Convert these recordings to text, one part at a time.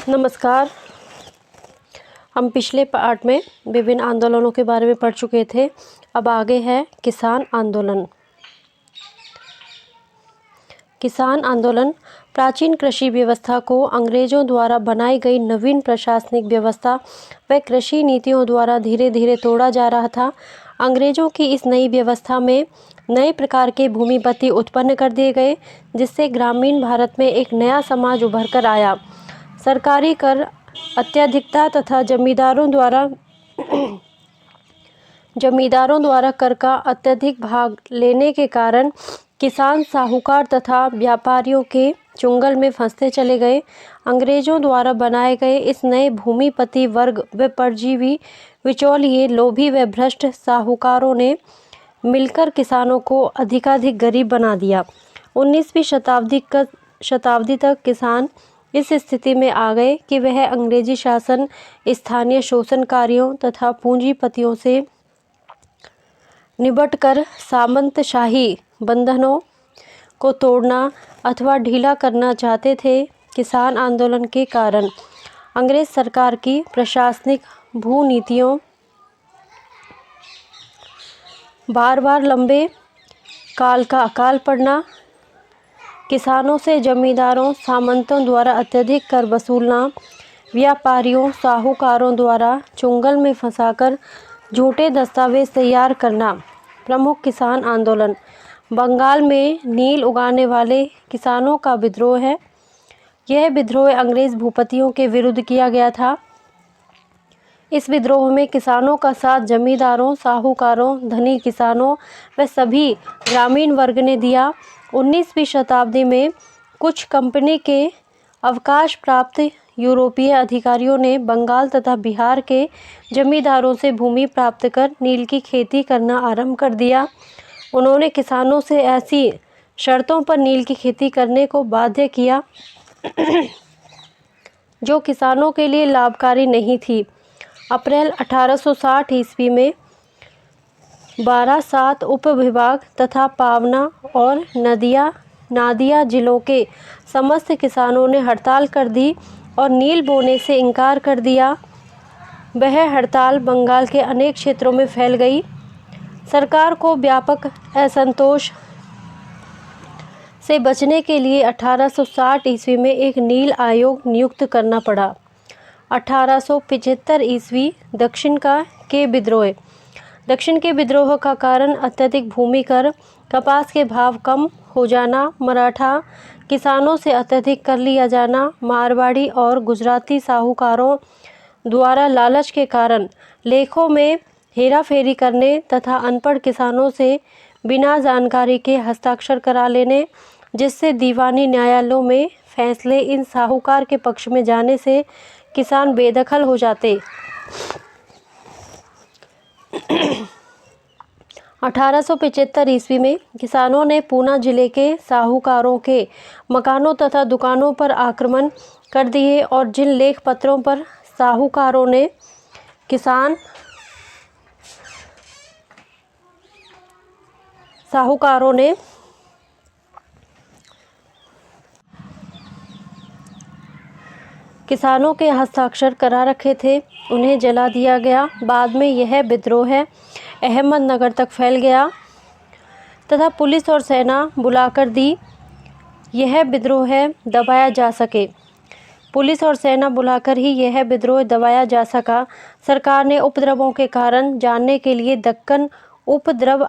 नमस्कार। हम पिछले पार्ट में विभिन्न आंदोलनों के बारे में पढ़ चुके थे। अब आगे है किसान आंदोलन। किसान आंदोलन प्राचीन कृषि व्यवस्था को अंग्रेजों द्वारा बनाई गई नवीन प्रशासनिक व्यवस्था व कृषि नीतियों द्वारा धीरे धीरे तोड़ा जा रहा था। अंग्रेजों की इस नई व्यवस्था में नए प्रकार के भूमिपति उत्पन्न कर दिए गए, जिससे ग्रामीण भारत में एक नया समाज उभर कर आया। सरकारी कर अत्यधिकता तथा जमींदारों द्वारा कर का अत्यधिक भाग लेने के कारण किसान, साहूकार तथा व्यापारियों के चुंगल में फंसते चले गए। अंग्रेजों द्वारा बनाए गए इस नए भूमिपति वर्ग व परजीवी बिचौलिए, लोभी व भ्रष्ट साहूकारों ने मिलकर किसानों को अधिकाधिक गरीब बना दिया। 19वीं शताब्दी तक किसान इस स्थिति में आ गए कि वह अंग्रेजी शासन, स्थानीय शोषणकारियों तथा पूंजीपतियों से निबटकर सामंतशाही बंधनों को तोड़ना अथवा ढीला करना चाहते थे। किसान आंदोलन के कारण अंग्रेज सरकार की प्रशासनिक भूनीतियों, बार बार लंबे काल का अकाल पड़ना, किसानों से जमींदारों, सामंतों द्वारा अत्यधिक कर वसूलना, व्यापारियों, साहूकारों द्वारा चुंगल में फंसाकर झूठे दस्तावेज तैयार करना। प्रमुख किसान आंदोलन बंगाल में नील उगाने वाले किसानों का विद्रोह है। यह विद्रोह अंग्रेज भूपतियों के विरुद्ध किया गया था। इस विद्रोह में किसानों का साथ जमींदारों, साहूकारों, धनी किसानों व सभी ग्रामीण वर्ग ने दिया। 19वीं शताब्दी में कुछ कंपनी के अवकाश प्राप्त यूरोपीय अधिकारियों ने बंगाल तथा बिहार के जमींदारों से भूमि प्राप्त कर नील की खेती करना आरंभ कर दिया। उन्होंने किसानों से ऐसी शर्तों पर नील की खेती करने को बाध्य किया जो किसानों के लिए लाभकारी नहीं थी। अप्रैल 1860 ईस्वी में 12 उपविभाग तथा पावना और नादिया जिलों के समस्त किसानों ने हड़ताल कर दी और नील बोने से इनकार कर दिया। वह हड़ताल बंगाल के अनेक क्षेत्रों में फैल गई। सरकार को व्यापक असंतोष से बचने के लिए 1860 ईस्वी में एक नील आयोग नियुक्त करना पड़ा। 1875 ईस्वी दक्षिण के विद्रोह का कारण अत्यधिक भूमि कर, कपास के भाव कम हो जाना, मराठा किसानों से अत्यधिक कर लिया जाना, मारवाड़ी और गुजराती साहूकारों द्वारा लालच के कारण लेखों में हेराफेरी करने तथा अनपढ़ किसानों से बिना जानकारी के हस्ताक्षर करा लेने, जिससे दीवानी न्यायालयों में फैसले इन साहूकार के पक्ष में जाने से किसान बेदखल हो जाते। 1875 ईस्वी में किसानों ने पूना जिले के साहूकारों के मकानों तथा दुकानों पर आक्रमण कर दिए और जिन लेख पत्रों पर साहूकारों ने किसानों के हस्ताक्षर करा रखे थे, उन्हें जला दिया गया। बाद में यह विद्रोह अहमदनगर तक फैल गया तथा पुलिस और सेना बुलाकर दी। यह विद्रोह दबाया जा सके। पुलिस और सेना बुलाकर ही यह विद्रोह दबाया जा सका। सरकार ने उपद्रवों के कारण जानने के लिए दक्कन उपद्रव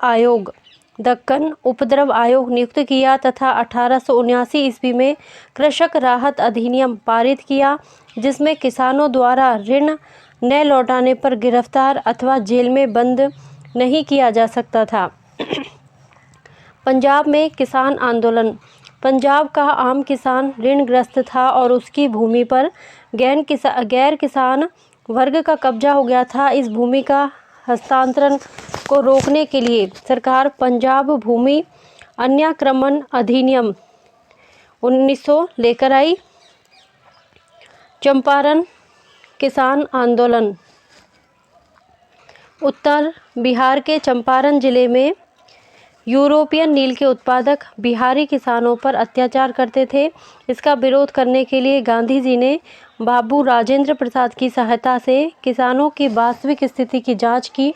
आयोग नियुक्त किया तथा 1879 ईस्वी में कृषक राहत अधिनियम पारित किया, जिसमें किसानों द्वारा ऋण न लौटाने पर गिरफ्तार अथवा जेल में बंद नहीं किया जा सकता था। पंजाब में किसान आंदोलन। पंजाब का आम किसान ऋणग्रस्त था और उसकी भूमि पर गैर किसान वर्ग का कब्जा हो गया था। इस भूमि का हस्तांतरण को रोकने के लिए सरकार पंजाब भूमि अन्याक्रमण अधिनियम 1900 लेकर आई। चंपारण किसान आंदोलन। उत्तर बिहार के चंपारण जिले में यूरोपियन नील के उत्पादक बिहारी किसानों पर अत्याचार करते थे। इसका विरोध करने के लिए गांधी जी ने बाबू राजेंद्र प्रसाद की सहायता से किसानों की वास्तविक स्थिति की जांच की,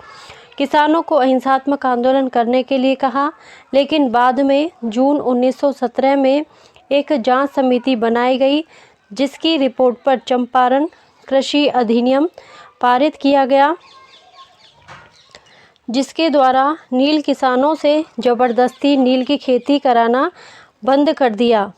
किसानों को अहिंसात्मक आंदोलन करने के लिए कहा। लेकिन बाद में जून 1917 में एक जांच समिति बनाई गई, जिसकी रिपोर्ट पर चंपारण कृषि अधिनियम पारित किया गया, जिसके द्वारा नील किसानों से जबरदस्ती नील की खेती कराना बंद कर दिया।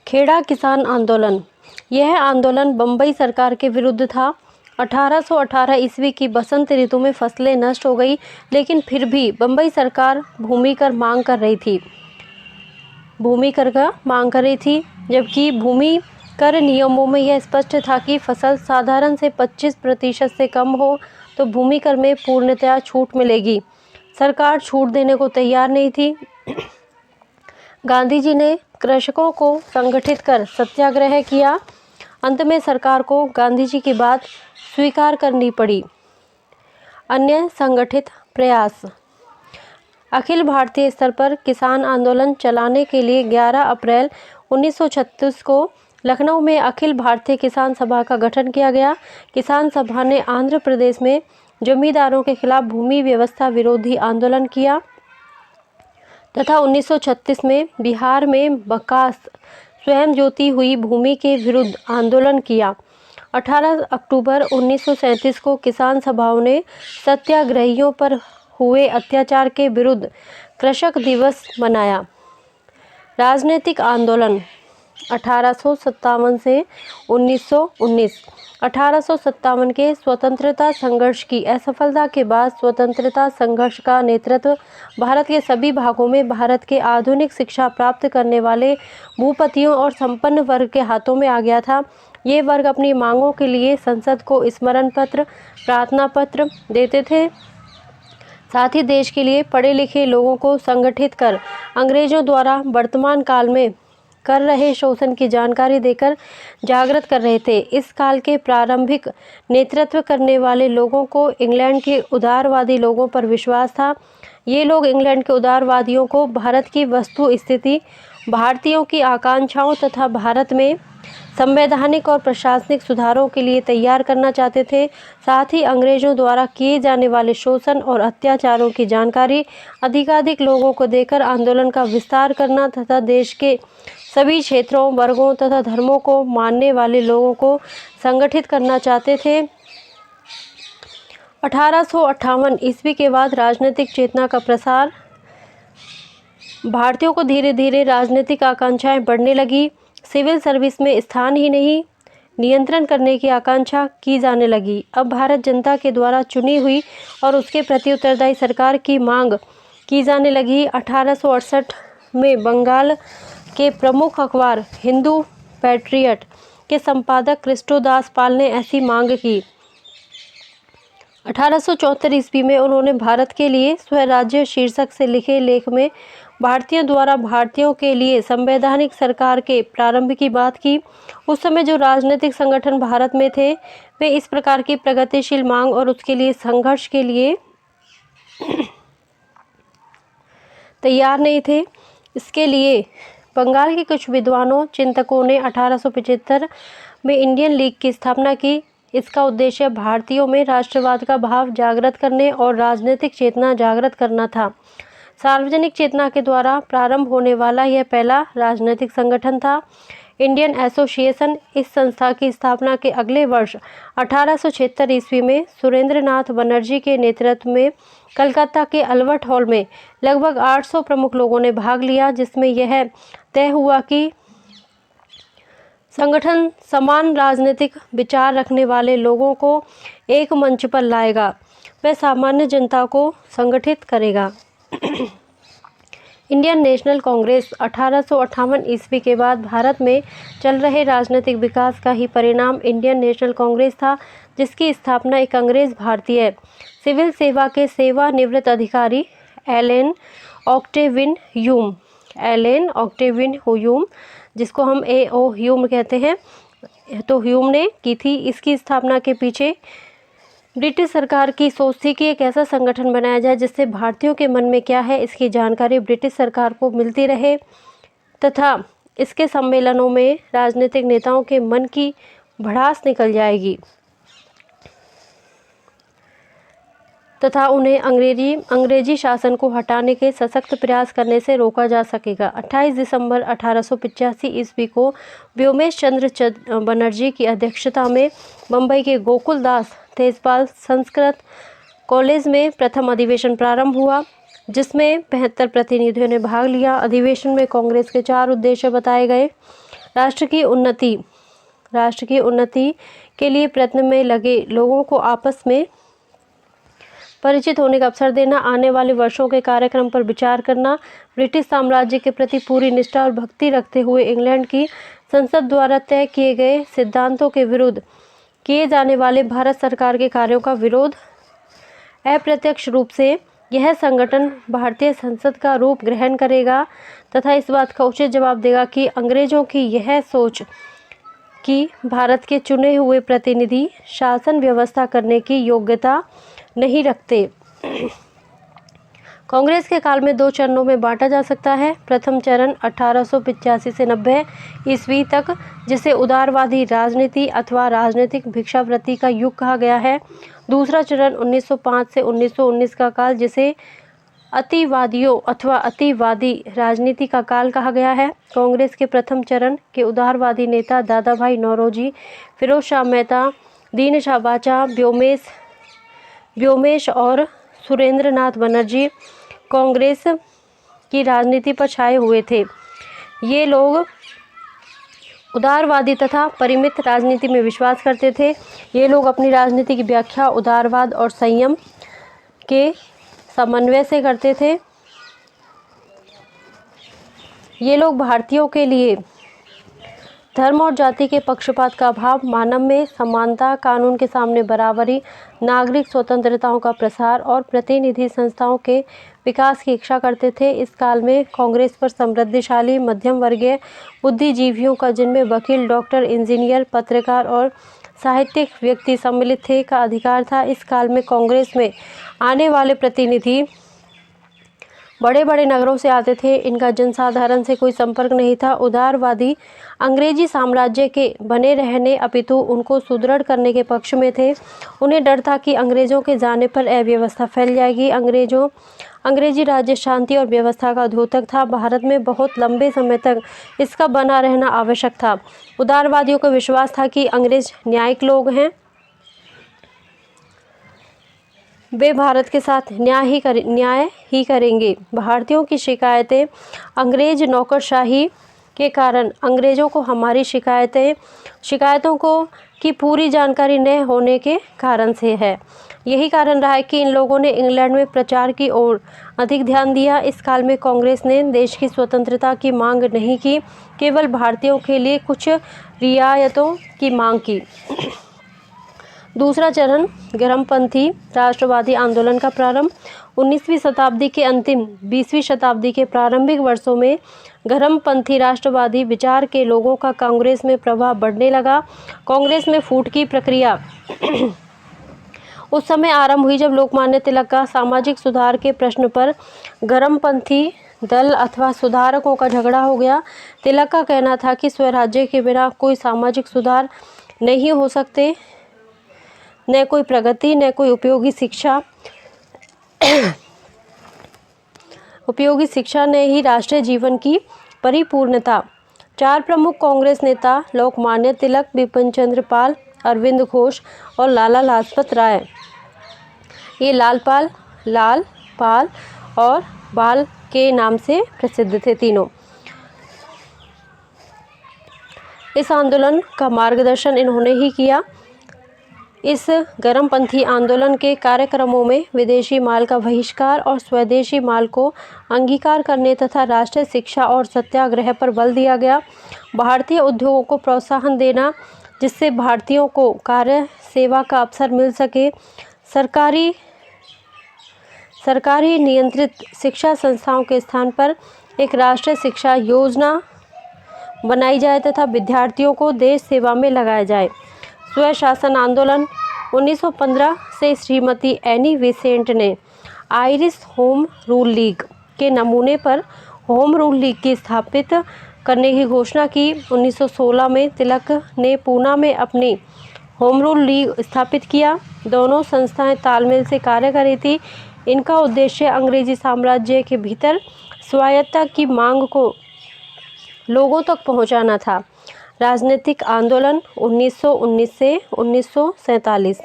खेड़ा किसान आंदोलन। यह आंदोलन बम्बई सरकार के विरुद्ध था। 1818 ईस्वी की बसंत ऋतु में फसलें नष्ट हो गई, लेकिन फिर भी बम्बई सरकार भूमि कर मांग कर रही थी, जबकि भूमि कर नियमों में यह स्पष्ट था कि फसल साधारण से 25% से कम हो तो भूमि कर में पूर्णतया छूट मिलेगी। सरकार छूट देने को तैयार नहीं थी। गांधी जी ने कृषकों को संगठित कर सत्याग्रह किया। अंत में सरकार को गांधी जी की बात स्वीकार करनी पड़ी। अन्य संगठित प्रयास। अखिल भारतीय स्तर पर किसान आंदोलन चलाने के लिए 11 अप्रैल 1936 को लखनऊ में अखिल भारतीय किसान सभा का गठन किया गया। किसान सभा ने आंध्र प्रदेश में जमींदारों के खिलाफ भूमि व्यवस्था विरोधी आंदोलन किया तथा 1936 में बिहार में बकास स्वयं ज्योति हुई भूमि के विरुद्ध आंदोलन किया। 18 अक्टूबर 1937 को किसान सभाओं ने सत्याग्रहियों पर हुए अत्याचार के विरुद्ध कृषक दिवस मनाया। राजनीतिक आंदोलन 1857 से 1919। 1857 के स्वतंत्रता संघर्ष की असफलता के बाद स्वतंत्रता संघर्ष का नेतृत्व भारत के सभी भागों में भारत के आधुनिक शिक्षा प्राप्त करने वाले भूपतियों और संपन्न वर्ग के हाथों में आ गया था। ये वर्ग अपनी मांगों के लिए संसद को स्मरण पत्र, प्रार्थना पत्र देते थे। साथ ही देश के लिए पढ़े लिखे लोगों को संगठित कर अंग्रेजों द्वारा वर्तमान काल में कर रहे शोषण की जानकारी देकर जागृत कर रहे थे। इस काल के प्रारंभिक नेतृत्व करने वाले लोगों को इंग्लैंड के उदारवादी लोगों पर विश्वास था। ये लोग इंग्लैंड के उदारवादियों को भारत की वस्तु स्थिति, भारतीयों की आकांक्षाओं तथा भारत में संवैधानिक और प्रशासनिक सुधारों के लिए तैयार करना चाहते थे। साथ ही अंग्रेजों द्वारा किए जाने वाले शोषण और अत्याचारों की जानकारी अधिकाधिक लोगों को देकर आंदोलन का विस्तार करना तथा देश के सभी क्षेत्रों, वर्गों तथा धर्मों को मानने वाले लोगों को संगठित करना चाहते थे। 1858 ईस्वी के बाद राजनीतिक चेतना का प्रसार। भारतीयों को धीरे धीरे राजनीतिक आकांक्षाएं बढ़ने लगी। सिविल सर्विस में स्थान ही नहीं, नियंत्रण करने की आकांक्षा की जाने लगी। अब भारत जनता के द्वारा चुनी हुई और उसके प्रति उत्तरदायी सरकार की मांग की जाने लगी। 1868 में बंगाल के प्रमुख अखबार हिंदू पैट्रियट के संपादक कृष्णदास पाल ने ऐसी मांग की। 1874 ईस्वी में उन्होंने भारत के लिए स्वराज्य शीर्षक से लिखे लेख में भारतीयों द्वारा भारतीयों के लिए संवैधानिक सरकार के प्रारंभ की बात की। उस समय जो राजनीतिक संगठन भारत में थे वे इस प्रकार की प्रगतिशील मांग और उसके लिए संघर्ष के लिए तैयार नहीं थे। इसके लिए बंगाल के कुछ विद्वानों, चिंतकों ने 1875 में इंडियन लीग की स्थापना की। इसका उद्देश्य भारतीयों में राष्ट्रवाद का भाव जागृत करने और राजनीतिक चेतना जागृत करना था। सार्वजनिक चेतना के द्वारा प्रारंभ होने वाला यह पहला राजनीतिक संगठन था। Indian association. इस संस्था की स्थापना के अगले वर्ष 1876 ईस्वी में सुरेंद्रनाथ बनर्जी के नेतृत्व में कलकत्ता के अल्बर्ट हॉल में लगभग 800 प्रमुख लोगों ने भाग लिया, जिसमें यह तय हुआ कि संगठन समान राजनीतिक विचार रखने वाले लोगों को एक मंच पर लाएगा, वह सामान्य जनता को संगठित करेगा। Indian national Congress. 1858 ईस्वी के बाद भारत में चल रहे राजनीतिक विकास का ही परिणाम इंडियन नेशनल कांग्रेस था, जिसकी स्थापना एक अंग्रेज भारतीय सिविल सेवा के सेवानिवृत्त अधिकारी एलन ऑक्टेविन ह्यूम, जिसको हम A.O. ह्यूम कहते हैं, तो ह्यूम ने की थी। इसकी स्थापना के पीछे ब्रिटिश सरकार की सोच थी कि एक ऐसा संगठन बनाया जाए जिससे भारतीयों के मन में क्या है इसकी जानकारी ब्रिटिश सरकार को मिलती रहे तथा इसके सम्मेलनों में राजनीतिक नेताओं के मन की भड़ास निकल जाएगी तथा उन्हें अंग्रेजी शासन को हटाने के सशक्त प्रयास करने से रोका जा सकेगा। 28 दिसंबर 1885 ईस्वी को व्योमेश चंद्र बनर्जी की अध्यक्षता में मुंबई के गोकुलदास तेजपाल संस्कृत कॉलेज में प्रथम अधिवेशन प्रारंभ हुआ, जिसमें 75 प्रतिनिधियों ने भाग लिया। अधिवेशन में कांग्रेस के 4 उद्देश्य बताए गए। राष्ट्र की उन्नति के लिए प्रयत्न में लगे लोगों को आपस में परिचित होने का अवसर देना, आने वाले वर्षों के कार्यक्रम पर विचार करना, ब्रिटिश साम्राज्य के प्रति पूरी निष्ठा और भक्ति रखते हुए इंग्लैंड की संसद द्वारा तय किए गए सिद्धांतों के विरुद्ध किए जाने वाले भारत सरकार के कार्यों का विरोध। अप्रत्यक्ष रूप से यह संगठन भारतीय संसद का रूप ग्रहण करेगा तथा इस बात का उचित जवाब देगा कि अंग्रेजों की यह सोच कि भारत के चुने हुए प्रतिनिधि शासन व्यवस्था करने की योग्यता नहीं रखते। कांग्रेस के काल में 2 चरणों में बांटा जा सकता है। प्रथम चरण 1885 से 90 ईस्वी तक, जिसे उदारवादी राजनीति अथवा राजनीतिक भिक्षावृत्ति का युग कहा गया है। दूसरा चरण 1905 से 1919 का काल, जिसे अतिवादियों अथवा अतिवादी राजनीति का काल कहा गया है। कांग्रेस के प्रथम चरण के उदारवादी नेता दादा भाई नौरोजी, फिरोज शाह मेहता, दीनशाह बाचा, व्योमेश और सुरेंद्र नाथ बनर्जी कांग्रेस की राजनीति पर छाए हुए थे। ये लोग उदारवादी तथा परिमित राजनीति में विश्वास करते थे। ये लोग अपनी राजनीति की व्याख्या उदारवाद और संयम के समन्वय से करते थे। ये लोग भारतीयों के लिए धर्म और जाति के पक्षपात का अभाव, मानव में समानता, कानून के सामने बराबरी, नागरिक स्वतंत्रताओं का प्रसार और प्रतिनिधि संस्थाओं के विकास की इच्छा करते थे। इस काल में कांग्रेस पर समृद्धिशाली मध्यम वर्गीय बुद्धिजीवियों का, जिनमें वकील, डॉक्टर, इंजीनियर, पत्रकार और साहित्यिक व्यक्ति सम्मिलित थे, का अधिकार था। इस काल में कांग्रेस में आने वाले प्रतिनिधि बड़े बड़े नगरों से आते थे। इनका जनसाधारण से कोई संपर्क नहीं था। उदारवादी अंग्रेजी साम्राज्य के बने रहने अपितु उनको सुदृढ़ करने के पक्ष में थे। उन्हें डर था कि अंग्रेजों के जाने पर अव्यवस्था फैल जाएगी। अंग्रेजी राज्य शांति और व्यवस्था का द्योतक था। भारत में बहुत लंबे समय तक इसका बना रहना आवश्यक था। उदारवादियों को विश्वास था कि अंग्रेज न्यायिक लोग हैं, वे भारत के साथ न्याय ही करेंगे। भारतीयों की शिकायतें अंग्रेज नौकरशाही के कारण अंग्रेज़ों को हमारी शिकायतों की पूरी जानकारी न होने के कारण से है। यही कारण रहा है कि इन लोगों ने इंग्लैंड में प्रचार की ओर अधिक ध्यान दिया। इस काल में कांग्रेस ने देश की स्वतंत्रता की मांग नहीं की, केवल भारतीयों के लिए कुछ रियायतों की मांग की। दूसरा चरण गर्मपंथी राष्ट्रवादी आंदोलन का प्रारंभ। 19वीं शताब्दी के अंतिम 20वीं शताब्दी के प्रारंभिक वर्षों में गर्मपंथी राष्ट्रवादी विचार के लोगों का कांग्रेस में प्रभाव बढ़ने लगा। कांग्रेस में फूट की प्रक्रिया उस समय आरंभ हुई जब लोकमान्य तिलक का सामाजिक सुधार के प्रश्न पर गर्मपंथी दल अथवा सुधारकों का झगड़ा हो गया। तिलक का कहना था कि स्वराज्य के बिना कोई सामाजिक सुधार नहीं हो सकते, न कोई प्रगति, न कोई उपयोगी शिक्षा ने ही राष्ट्रीय जीवन की परिपूर्णता। 4 प्रमुख कांग्रेस नेता लोकमान्य तिलक, बिपिन चंद्र पाल, अरविंद घोष और लाला लाजपत राय, ये लाल पाल और बाल के नाम से प्रसिद्ध थे तीनों। इस आंदोलन का मार्गदर्शन इन्होंने ही किया। इस गर्मपंथी आंदोलन के कार्यक्रमों में विदेशी माल का बहिष्कार और स्वदेशी माल को अंगीकार करने तथा राष्ट्रीय शिक्षा और सत्याग्रह पर बल दिया गया। भारतीय उद्योगों को प्रोत्साहन देना, जिससे भारतीयों को कार्य सेवा का अवसर मिल सके। सरकारी नियंत्रित शिक्षा संस्थाओं के स्थान पर एक राष्ट्रीय शिक्षा योजना बनाई जाए तथा विद्यार्थियों को देश सेवा में लगाया जाए। स्वशासन आंदोलन 1915 से श्रीमती एनी बेसेंट ने आयरिश होम रूल लीग के नमूने पर होम रूल लीग की स्थापित करने की घोषणा की। 1916 में तिलक ने पूना में अपनी होम रूल लीग स्थापित किया। दोनों संस्थाएं तालमेल से कार्य कर रही थी। इनका उद्देश्य अंग्रेजी साम्राज्य के भीतर स्वायत्तता की मांग को लोगों तक पहुंचाना था। राजनीतिक आंदोलन 1919 से 1947।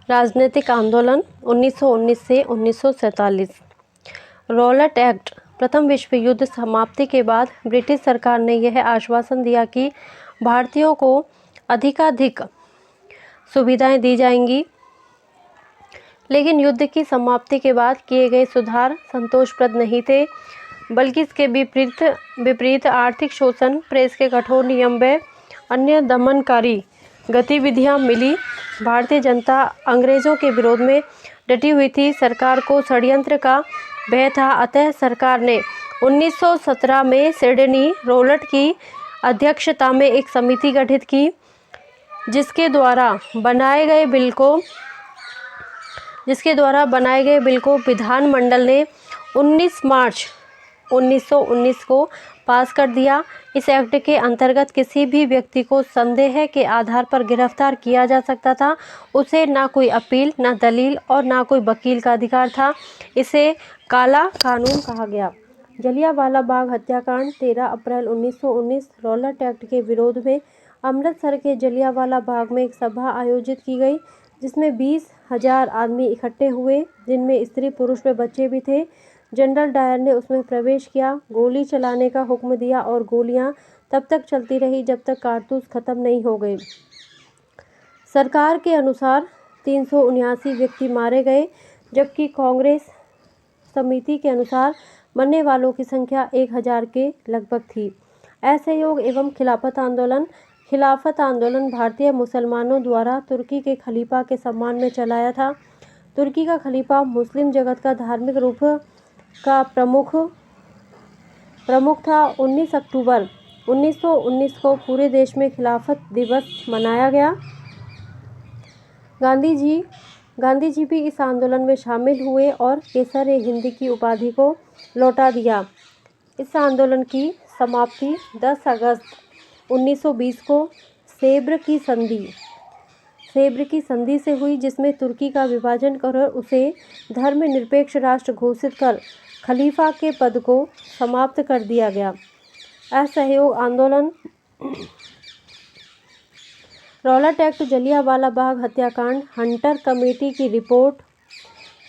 राजनीतिक आंदोलन 1919 से 1947। Rowlatt act. प्रथम विश्व युद्ध समाप्ति के बाद ब्रिटिश सरकार ने यह आश्वासन दिया कि भारतीयों को अधिकाधिक सुविधाएं दी जाएंगी, लेकिन युद्ध की समाप्ति के बाद किए गए सुधार संतोषप्रद नहीं थे, बल्कि इसके विपरीत आर्थिक शोषण, प्रेस के कठोर नियम व अन्य दमनकारी गतिविधियां मिली। भारतीय जनता अंग्रेजों के विरोध में डटी हुई थी। सरकार को षड्यंत्र का भय था, अतः सरकार ने 1917 में सिडनी रॉलेट की अध्यक्षता में एक समिति गठित की, जिसके द्वारा बनाए गए बिल को विधानमंडल ने 19 मार्च 1919 को पास कर दिया। इस एक्ट के अंतर्गत किसी भी व्यक्ति को संदेह के आधार पर गिरफ्तार किया जा सकता था। उसे ना कोई अपील, ना दलील और ना कोई वकील का अधिकार था। इसे काला कानून कहा गया। जलियांवाला बाग हत्याकांड। 13 अप्रैल 1919 रॉलेट एक्ट के विरोध में अमृतसर के जलियांवाला बाग में एक सभा आयोजित की गई, जिसमें 20,000 आदमी इकट्ठे हुए, जिनमें स्त्री, पुरुष व बच्चे भी थे। जनरल डायर ने उसमें प्रवेश किया, गोली चलाने का हुक्म दिया और गोलियां तब तक चलती रही जब तक कारतूस खत्म नहीं हो गए। सरकार के अनुसार 379 व्यक्ति मारे गए, जबकि कांग्रेस समिति के अनुसार मरने वालों की संख्या 1000 के लगभग थी। असहयोग एवं खिलाफत आंदोलन। खिलाफत आंदोलन भारतीय मुसलमानों द्वारा तुर्की के खलीफा के सम्मान में चलाया था। तुर्की का खलीफा मुस्लिम जगत का धार्मिक रूप का प्रमुख था। 19 अक्टूबर 1919 को पूरे देश में खिलाफत दिवस मनाया गया। गांधी जी भी इस आंदोलन में शामिल हुए और केसर-ए-हिंद की उपाधि को लौटा दिया। इस आंदोलन की समाप्ति 10 अगस्त 1920 को सेब्र की संधि से हुई, जिसमें तुर्की का विभाजन कर उसे धर्मनिरपेक्ष राष्ट्र घोषित कर खलीफा के पद को समाप्त कर दिया गया। असहयोग आंदोलन। रॉलेट एक्ट, जलियांवाला बाग हत्याकांड, हंटर कमेटी की रिपोर्ट,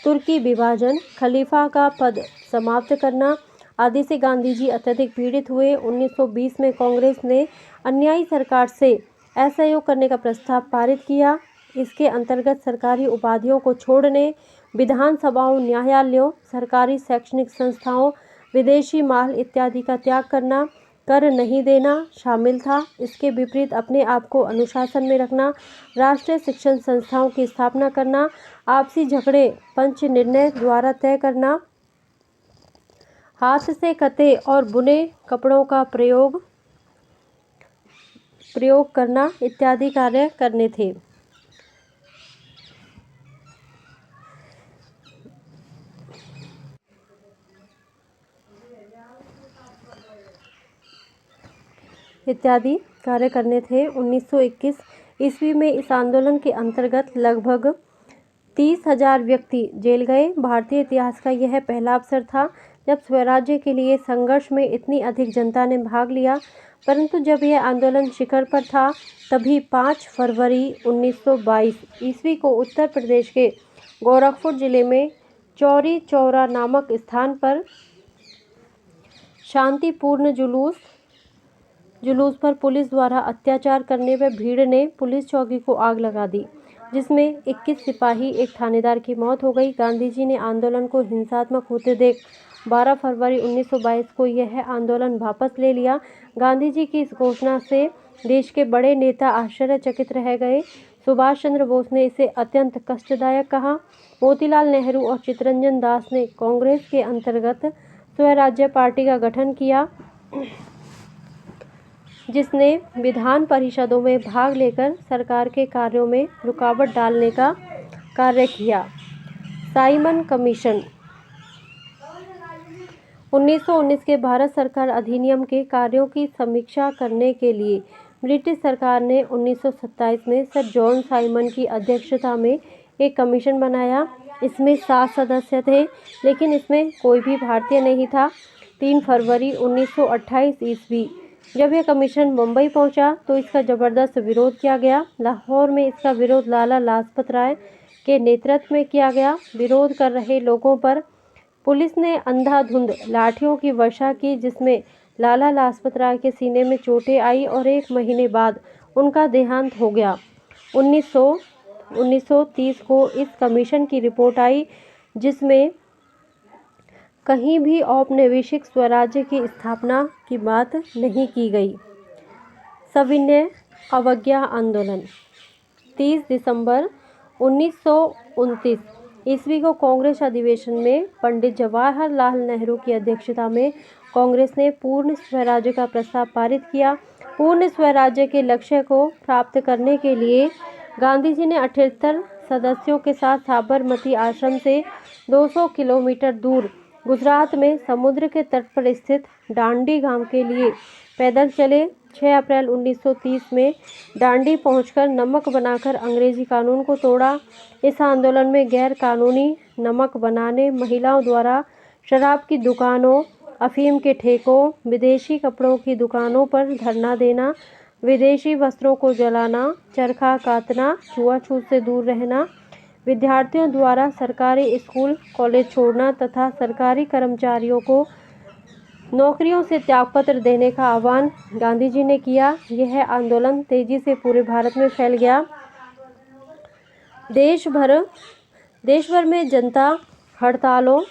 तुर्की विभाजन, खलीफा का पद समाप्त करना आदि से गांधी जी अत्यधिक पीड़ित हुए। 1920 में कांग्रेस ने अन्यायी सरकार से असहयोग करने का प्रस्ताव पारित किया। इसके अंतर्गत सरकारी उपाधियों को छोड़ने, विधानसभाओं, न्यायालयों, सरकारी शैक्षणिक संस्थाओं, विदेशी माल इत्यादि का त्याग करना, कर नहीं देना शामिल था। इसके विपरीत अपने आप को अनुशासन में रखना, राष्ट्रीय शिक्षण संस्थाओं की स्थापना करना, आपसी झगड़े पंच निर्णय द्वारा तय करना, हाथ से कते और बुने कपड़ों का प्रयोग करना इत्यादि कार्य करने थे। इत्यादि कार्य करने थे। 1921 ईस्वी में इस आंदोलन के अंतर्गत लगभग 30,000 व्यक्ति जेल गए। भारतीय इतिहास का यह पहला अवसर था जब स्वराज्य के लिए संघर्ष में इतनी अधिक जनता ने भाग लिया। परंतु जब यह आंदोलन शिखर पर था, तभी 5 फरवरी 1922 ईस्वी को उत्तर प्रदेश के गोरखपुर जिले में चौरी चौरा नामक स्थान पर शांतिपूर्ण जुलूस पर पुलिस द्वारा अत्याचार करने व भीड़ ने पुलिस चौकी को आग लगा दी, जिसमें 21 सिपाही, एक थानेदार की मौत हो गई। गांधी जी ने आंदोलन को हिंसात्मक होते देख 12 फरवरी 1922 को यह आंदोलन वापस ले लिया। गांधी जी की इस घोषणा से देश के बड़े नेता आश्चर्यचकित रह गए। सुभाष चंद्र बोस ने इसे अत्यंत कष्टदायक कहा। मोतीलाल नेहरू और चित्तरंजन दास ने कांग्रेस के अंतर्गत स्वराज्य पार्टी का गठन किया। जिसने विधान परिषदों में भाग लेकर सरकार के कार्यों में रुकावट डालने का कार्य किया। साइमन कमीशन 1919 के भारत सरकार अधिनियम के कार्यों की समीक्षा करने के लिए ब्रिटिश सरकार ने 1927 में सर जॉन साइमन की अध्यक्षता में एक कमीशन बनाया। इसमें 7 सदस्य थे, लेकिन इसमें कोई भी भारतीय नहीं था। 3 फरवरी 1928 ईस्वी जब यह कमीशन मुंबई पहुंचा तो इसका ज़बरदस्त विरोध किया गया। लाहौर में इसका विरोध लाला लाजपत राय के नेतृत्व में किया गया। विरोध कर रहे लोगों पर पुलिस ने अंधाधुंध लाठियों की वर्षा की, जिसमें लाला लाजपत राय के सीने में चोटें आई और 1 महीने बाद उनका देहांत हो गया। 1930 को इस कमीशन की रिपोर्ट आई, जिसमें कहीं भी औपनिवेशिक स्वराज्य की स्थापना की बात नहीं की गई। सविनय अवज्ञा आंदोलन 30 दिसंबर 1929 ईस्वी को कांग्रेस अधिवेशन में पंडित जवाहरलाल नेहरू की अध्यक्षता में कांग्रेस ने पूर्ण स्वराज्य का प्रस्ताव पारित किया। पूर्ण स्वराज्य के लक्ष्य को प्राप्त करने के लिए गांधी जी ने 78 सदस्यों के साथ साबरमती आश्रम से 200 किलोमीटर दूर गुजरात में समुद्र के तट पर स्थित डांडी गांव के लिए पैदल चले। 6 अप्रैल 1930 में डांडी पहुंचकर नमक बनाकर अंग्रेजी कानून को तोड़ा। इस आंदोलन में गैर कानूनी नमक बनाने, महिलाओं द्वारा शराब की दुकानों, अफीम के ठेकों, विदेशी कपड़ों की दुकानों पर धरना देना, विदेशी वस्त्रों को जलाना, चरखा कातना, छुआछूत से दूर रहना, विद्यार्थियों द्वारा सरकारी स्कूल कॉलेज छोड़ना तथा सरकारी कर्मचारियों को नौकरियों से त्यागपत्र देने का आह्वान गांधी जी ने किया। यह आंदोलन तेजी से पूरे भारत में फैल गया। देश भर में जनता हड़तालों,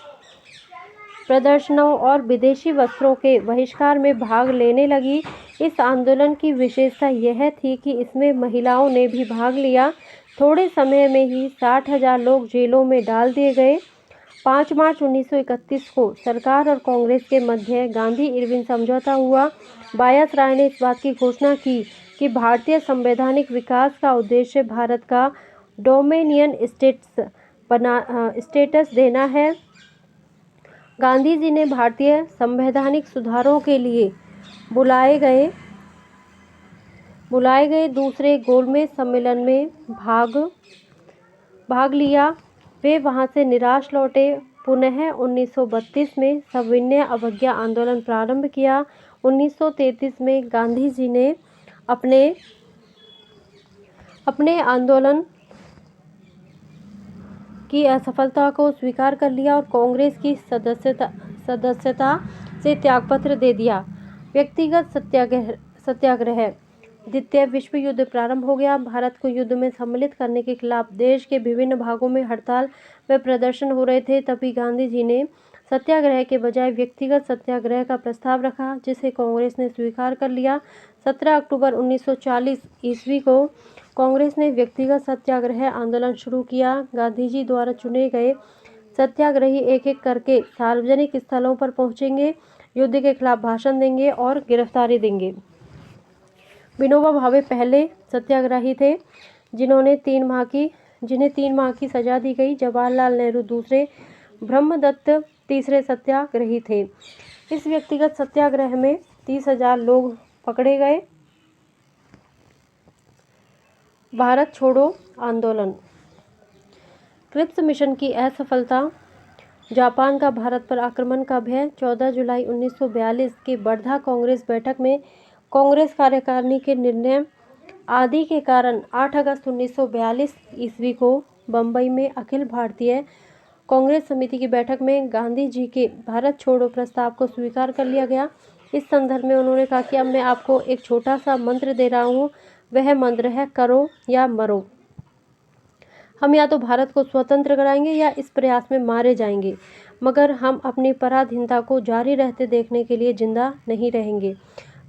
प्रदर्शनों और विदेशी वस्त्रों के बहिष्कार में भाग लेने लगी। इस आंदोलन की विशेषता यह थी कि इसमें महिलाओं ने भी भाग लिया। थोड़े समय में ही 60,000 लोग जेलों में डाल दिए गए। 5 मार्च 1931 को सरकार और कांग्रेस के मध्य गांधी-इरविन समझौता हुआ। बायस राय ने इस बात की घोषणा की कि भारतीय संवैधानिक विकास का उद्देश्य भारत का डोमिनियन स्टेटस देना है। गांधी जी ने भारतीय संवैधानिक सुधारों के लिए बुलाए गए दूसरे गोलमेज सम्मेलन में भाग लिया। वे वहां से निराश लौटे। पुनः 1932 में सविनय अवज्ञा आंदोलन प्रारंभ किया। 1933 में गांधी जी ने अपने आंदोलन की असफलता को स्वीकार कर लिया और कांग्रेस की सदस्यता से त्यागपत्र दे दिया। व्यक्तिगत सत्याग्रह द्वितीय विश्व युद्ध प्रारंभ हो गया। भारत को युद्ध में सम्मिलित करने के खिलाफ देश के विभिन्न भागों में हड़ताल व प्रदर्शन हो रहे थे। तभी गांधी जी ने सत्याग्रह के बजाय व्यक्तिगत सत्याग्रह का प्रस्ताव रखा, जिसे कांग्रेस ने स्वीकार कर लिया। 17 अक्टूबर 1940 ईस्वी को कांग्रेस ने व्यक्तिगत सत्याग्रह आंदोलन शुरू किया। गांधी जी द्वारा चुने गए सत्याग्रही एक एक करके सार्वजनिक स्थलों पर पहुंचेंगे, युद्ध के खिलाफ भाषण देंगे और गिरफ्तारी देंगे। विनोबा भावे पहले सत्याग्रही थे जिन्हें 3 माह की सजा दी गई। जवाहरलाल नेहरू दूसरे, ब्रह्मदत्त तीसरे सत्याग्रही थे। इस व्यक्तिगत सत्याग्रह में 30,000 लोग पकड़े गए। भारत छोड़ो आंदोलन। क्रिप्स मिशन की असफलता, जापान का भारत पर आक्रमण का भय। 14 जुलाई 1942 की वर्धा कांग्रेस बैठक में कांग्रेस कार्यकारिणी के निर्णय आदि के कारण 8 अगस्त 1942 ईस्वी को बम्बई में अखिल भारतीय कांग्रेस समिति की बैठक में गांधी जी के भारत छोड़ो प्रस्ताव को स्वीकार कर लिया गया। इस संदर्भ में उन्होंने कहा कि अब मैं आपको एक छोटा सा मंत्र दे रहा हूँ, वह मंत्र है करो या मरो। हम या तो भारत को स्वतंत्र कराएंगे या इस प्रयास में मारे जाएंगे, मगर हम अपनी पराधीनता को जारी रहते देखने के लिए जिंदा नहीं रहेंगे।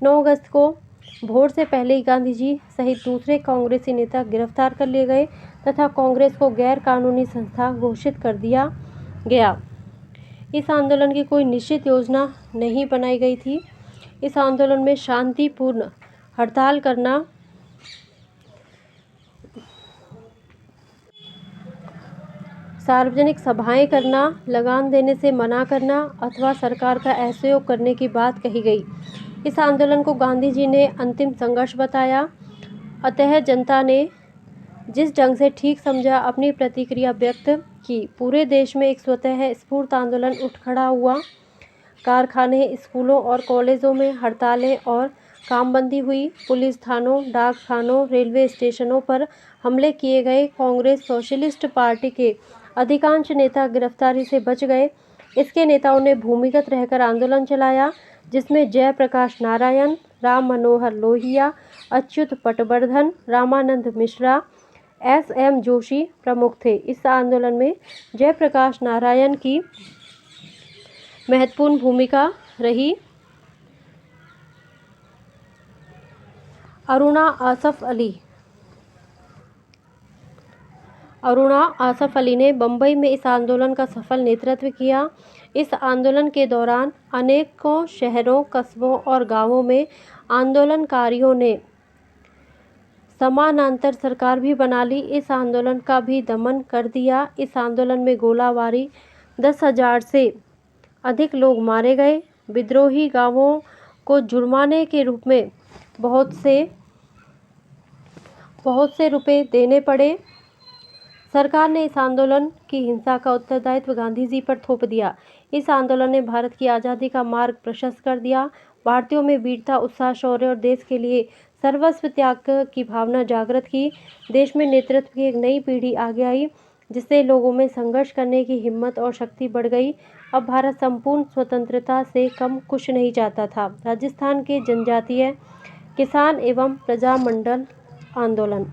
9 अगस्त को वोट से पहले ही गांधी जी सहित दूसरे कांग्रेसी नेता गिरफ्तार कर लिए गए तथा कांग्रेस को गैर कानूनी संस्था घोषित कर दिया गया। इस आंदोलन की कोई निश्चित योजना नहीं बनाई गई थी। इस आंदोलन में शांतिपूर्ण हड़ताल करना, सार्वजनिक सभाएं करना, लगान देने से मना करना अथवा सरकार का असहयोग करने की बात कही गई। इस आंदोलन को गांधी जी ने अंतिम संघर्ष बताया। अतः जनता ने जिस ढंग से ठीक समझा अपनी प्रतिक्रिया व्यक्त की। पूरे देश में एक स्वतः स्फूर्त आंदोलन उठ खड़ा हुआ। कारखाने, स्कूलों और कॉलेजों में हड़तालें और कामबंदी हुई। पुलिस थानों, डाक खानों, रेलवे स्टेशनों पर हमले किए गए। कांग्रेस सोशलिस्ट पार्टी के अधिकांश नेता गिरफ्तारी से बच गए। इसके नेताओं ने भूमिगत रहकर आंदोलन चलाया, जिसमें जयप्रकाश नारायण, राम मनोहर लोहिया, अच्युत पटवर्धन, रामानंद मिश्रा, S.M. जोशी प्रमुख थे। इस आंदोलन में जयप्रकाश नारायण की महत्वपूर्ण भूमिका रही। अरुणा आसफ अली ने बम्बई में इस आंदोलन का सफल नेतृत्व किया। इस आंदोलन के दौरान अनेकों शहरों, कस्बों और गांवों में आंदोलनकारियों ने समानांतर सरकार भी बना ली। इस आंदोलन का भी दमन कर दिया। इस आंदोलन में गोलाबारी, 10,000 से अधिक लोग मारे गए। विद्रोही गांवों को जुर्माने के रूप में बहुत से रुपए देने पड़े। सरकार ने इस आंदोलन की हिंसा का उत्तरदायित्व गांधी जी पर थोप दिया। इस आंदोलन ने भारत की आज़ादी का मार्ग प्रशस्त कर दिया। भारतीयों में वीरता, उत्साह, शौर्य और देश के लिए सर्वस्व त्याग की भावना जागृत की। देश में नेतृत्व की एक नई पीढ़ी आगे आई, जिससे लोगों में संघर्ष करने की हिम्मत और शक्ति बढ़ गई। अब भारत संपूर्ण स्वतंत्रता से कम कुछ नहीं चाहता था। राजस्थान के जनजातीय किसान एवं प्रजामंडल आंदोलन।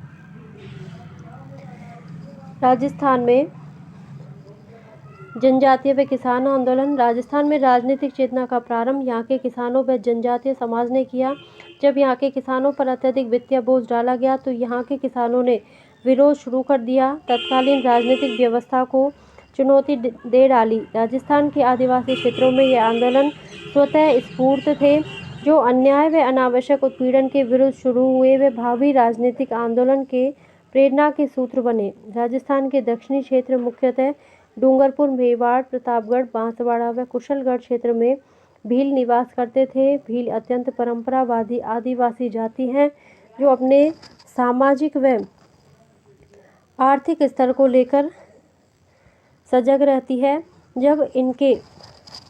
राजस्थान में जनजातीय व किसान आंदोलन। राजस्थान में राजनीतिक चेतना का प्रारंभ यहाँ के किसानों व जनजातीय समाज ने किया। जब यहाँ के किसानों पर अत्यधिक वित्तीय बोझ डाला गया तो यहाँ के किसानों ने विरोध शुरू कर दिया। तत्कालीन राजनीतिक व्यवस्था को चुनौती दे डाली। राजस्थान के आदिवासी क्षेत्रों में ये आंदोलन स्वतः स्फूर्त थे, जो अन्याय व अनावश्यक उत्पीड़न के विरुद्ध शुरू हुए वे भावी राजनीतिक आंदोलन के प्रेरणा के सूत्र बने। राजस्थान के दक्षिणी क्षेत्र, मुख्यतः डूंगरपुर, मेवाड़, प्रतापगढ़, बांसवाड़ा व कुशलगढ़ क्षेत्र में भील निवास करते थे। भील अत्यंत परंपरावादी आदिवासी जाति हैं, जो अपने सामाजिक व आर्थिक स्तर को लेकर सजग रहती है। जब इनके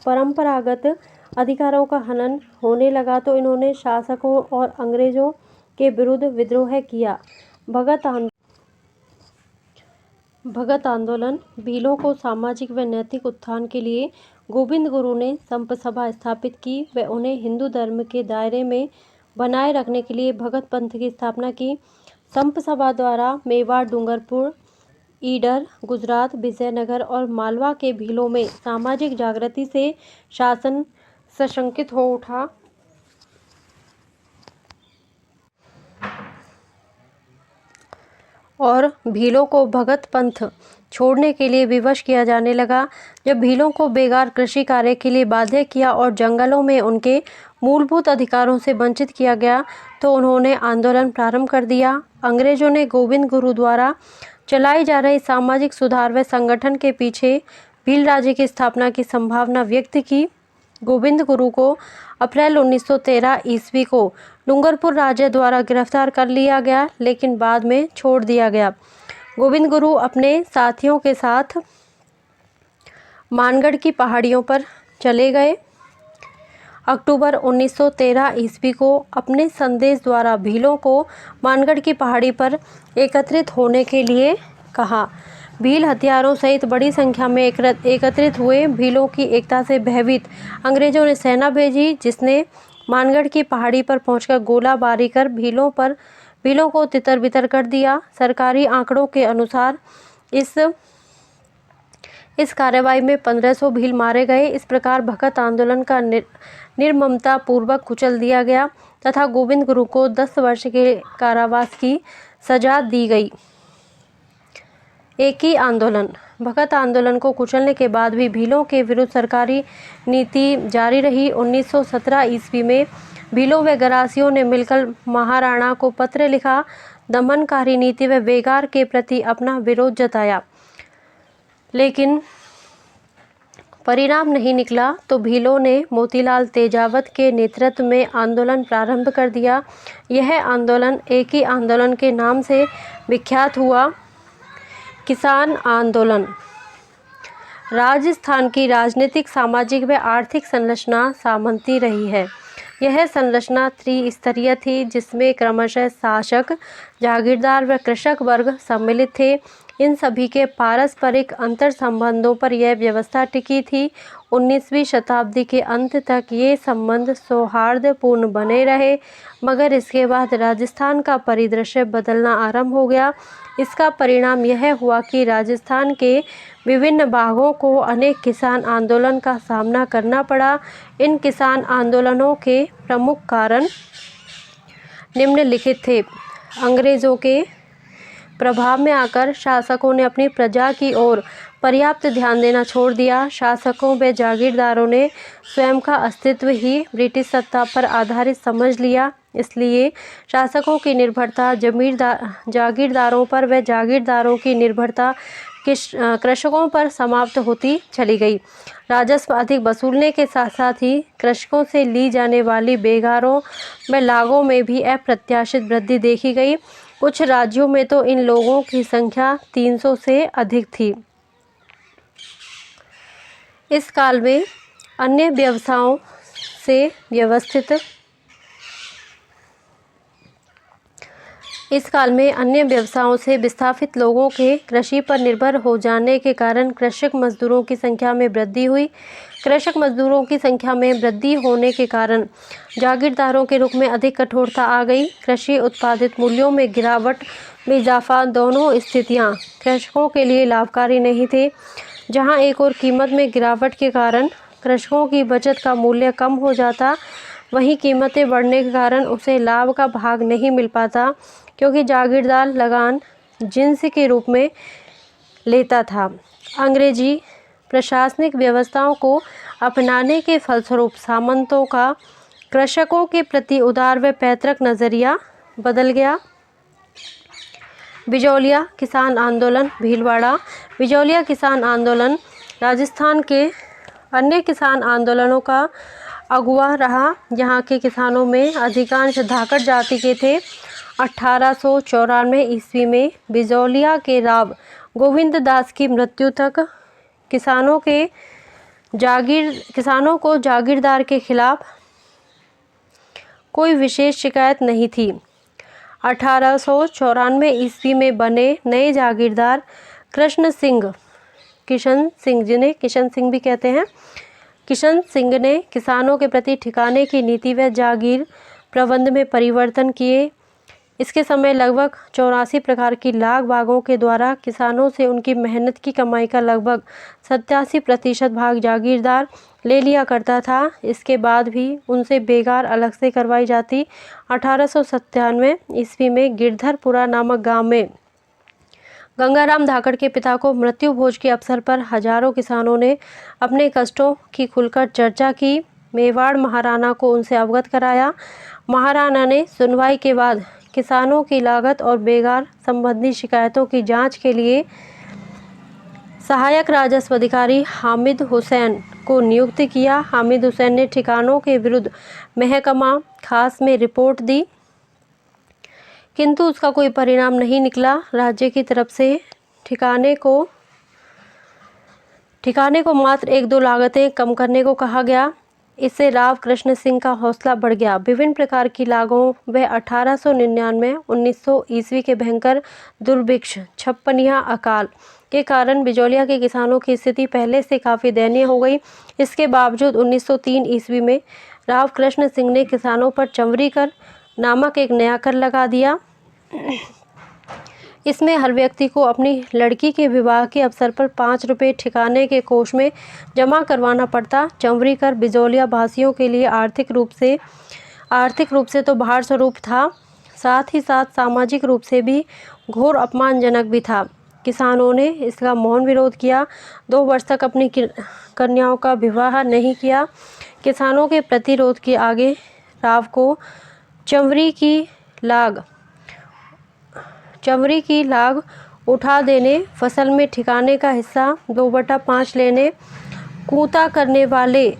परंपरागत अधिकारों का हनन होने लगा तो इन्होंने शासकों और अंग्रेजों के विरुद्ध विद्रोह किया। भगत आंदोलन। भीलों को सामाजिक व नैतिक उत्थान के लिए गोविंद गुरु ने संप सभा स्थापित की व उन्हें हिंदू धर्म के दायरे में बनाए रखने के लिए भगत पंथ की स्थापना की। संप सभा द्वारा मेवाड़, डूंगरपुर, ईडर, गुजरात, विजयनगर और मालवा के भीलों में सामाजिक जागृति से शासन सशंकित हो उठा। और भीलों को भगत पंथ छोड़ने के लिए विवश किया जाने लगा। जब भीलों को बेगार कृषि कार्य के लिए बाध्य किया और जंगलों में उनके मूलभूत अधिकारों से वंचित किया गया तो उन्होंने आंदोलन प्रारंभ कर दिया। अंग्रेजों ने गोविंद गुरु द्वारा चलाई जा रही सामाजिक सुधार व संगठन के पीछे भील राज्य की स्थापना की संभावना व्यक्त की। गोविंद गुरु को अप्रैल 1913 ईस्वी को डूंगरपुर राज्य द्वारा गिरफ्तार कर लिया गया, लेकिन बाद में छोड़ दिया गया। गोविंद गुरु अपने साथियों के साथ मानगढ़ की पहाड़ियों पर चले गए। अक्टूबर 1913 ईस्वी को अपने संदेश द्वारा भीलों को मानगढ़ की पहाड़ी पर एकत्रित होने के लिए कहा। भील हथियारों सहित बड़ी संख्या में एकत्रित हुए। भीलों की एकता से भयभीत अंग्रेजों ने सेना भेजी, जिसने मानगढ़ की पहाड़ी पर पहुंचकर गोलाबारी कर भीलों को तितर-बितर कर दिया। सरकारी आंकड़ों के अनुसार इस कार्रवाई में 1500 भील मारे गए। इस प्रकार भगत आंदोलन का निर्ममता पूर्वक कुचल दिया गया तथा गोविंद गुरु को 10 वर्ष के कारावास की सजा दी गई। एक ही आंदोलन। भगत आंदोलन को कुचलने के बाद भी भीलों के विरुद्ध सरकारी नीति जारी रही। 1917 ईस्वी में भीलों व गरासियों ने मिलकर महाराणा को पत्र लिखा, दमनकारी नीति व बेगार के प्रति अपना विरोध जताया, लेकिन परिणाम नहीं निकला तो भीलों ने मोतीलाल तेजावत के नेतृत्व में आंदोलन प्रारंभ कर दिया। यह आंदोलन एक ही आंदोलन के नाम से विख्यात हुआ, किसान आंदोलन। राजस्थान की राजनीतिक, सामाजिक व आर्थिक संरचना सामंती रही है। यह संरचना त्रिस्तरीय थी, जिसमें क्रमशः शासक, जागीरदार व कृषक वर्ग सम्मिलित थे। इन सभी के पारस्परिक अंतर संबंधों पर यह व्यवस्था टिकी थी। 19वीं शताब्दी के अंत तक ये संबंध सौहार्दपूर्ण बने रहे, मगर इसके बाद राजस्थान का परिदृश्य बदलना आरंभ हो गया। इसका परिणाम यह हुआ कि राजस्थान के विभिन्न भागों को अनेक किसान आंदोलन का सामना करना पड़ा। इन किसान आंदोलनों के प्रमुख कारण निम्नलिखित थे। अंग्रेज़ों के प्रभाव में आकर शासकों ने अपनी प्रजा की ओर पर्याप्त ध्यान देना छोड़ दिया। शासकों व जागीरदारों ने स्वयं का अस्तित्व ही ब्रिटिश सत्ता पर आधारित समझ लिया। इसलिए शासकों की निर्भरता जागीरदारों पर व जागीरदारों की निर्भरता कृषकों पर समाप्त होती चली गई। राजस्व अधिक वसूलने के साथ साथ ही कृषकों से ली जाने वाली बेगारों व लागों में भी अप्रत्याशित वृद्धि देखी गई। कुछ राज्यों में तो इन लोगों की संख्या 300 से अधिक थी। इस काल में अन्य व्यवसायों से विस्थापित लोगों के कृषि पर निर्भर हो जाने के कारण कृषक मजदूरों की संख्या में वृद्धि हुई। कृषक मजदूरों की संख्या में वृद्धि होने के कारण जागीरदारों के रुख में अधिक कठोरता आ गई। कृषि उत्पादित मूल्यों में गिरावट में इजाफा, दोनों स्थितियां कृषकों के लिए लाभकारी नहीं थे। जहां एक और कीमत में गिरावट के कारण कृषकों की बचत का मूल्य कम हो जाता, वहीं कीमतें बढ़ने के कारण उसे लाभ का भाग नहीं मिल पाता, क्योंकि जागीरदार लगान जिन्स के रूप में लेता था। अंग्रेजी प्रशासनिक व्यवस्थाओं को अपनाने के फलस्वरूप सामंतों का कृषकों के प्रति उदार व पैतृक नज़रिया बदल गया। बिजौलिया किसान आंदोलन, भीलवाड़ा। बिजौलिया किसान आंदोलन राजस्थान के अन्य किसान आंदोलनों का अगुवा रहा। यहाँ के किसानों में अधिकांश धाकड़ जाति के थे। 1894 ईस्वी में बिजौलिया के राव गोविंद दास की मृत्यु तक किसानों को जागीरदार के खिलाफ कोई विशेष शिकायत नहीं थी। 1894 ईस्वी में बने नए जागीरदार किशन सिंह, जिन्हें किशन सिंह भी कहते हैं, किशन सिंह ने किसानों के प्रति ठिकाने की नीति व जागीर प्रबंध में परिवर्तन किए। इसके समय लगभग 84 प्रकार की लाग बागों के द्वारा किसानों से उनकी मेहनत की कमाई का लगभग 87% भाग जागीरदार ले लिया करता था। इसके बाद भी उनसे बेगार अलग से करवाई जाती। 1897 ईस्वी में गिरधरपुरा नामक गांव में गंगाराम धाकड़ के पिता को मृत्यु भोज के अवसर पर हजारों किसानों ने अपने कष्टों की खुलकर चर्चा की। मेवाड़ महाराणा को उनसे अवगत कराया। महाराणा ने सुनवाई के बाद किसानों की लागत और बेगार संबंधी शिकायतों की जांच के लिए सहायक राजस्व अधिकारी हामिद हुसैन को नियुक्त किया। हामिद हुसैन ने ठिकानों के विरुद्ध महकमा खास में रिपोर्ट दी, किंतु उसका कोई परिणाम नहीं निकला। राज्य की तरफ से ठिकाने को मात्र 1-2 लागतें कम करने को कहा गया। इससे राव कृष्ण सिंह का हौसला बढ़ गया। विभिन्न प्रकार की लागों व 1899-1900 ईस्वी के भयंकर दुर्भिक्ष, छप्पनिया अकाल के कारण बिजौलिया के किसानों की स्थिति पहले से काफ़ी दयनीय हो गई। इसके बावजूद 1903 ईस्वी में राव कृष्ण सिंह ने किसानों पर चंवरी कर नामक एक नया कर लगा दिया। इसमें हर व्यक्ति को अपनी लड़की के विवाह के अवसर पर 5 रुपये ठिकाने के कोष में जमा करवाना पड़ता। चंवरी कर बिजौलिया वासियों के लिए आर्थिक रूप से तो भार स्वरूप था, साथ ही साथ सामाजिक रूप से भी घोर अपमानजनक भी था। किसानों ने इसका मौन विरोध किया। 2 वर्ष तक अपनी कन्याओं का विवाह नहीं किया। किसानों के प्रतिरोध के आगे राव को चंवरी की लाग उठा देने, फसल में ठिकाने का हिस्सा 2/5 लेने, कूता करने वाले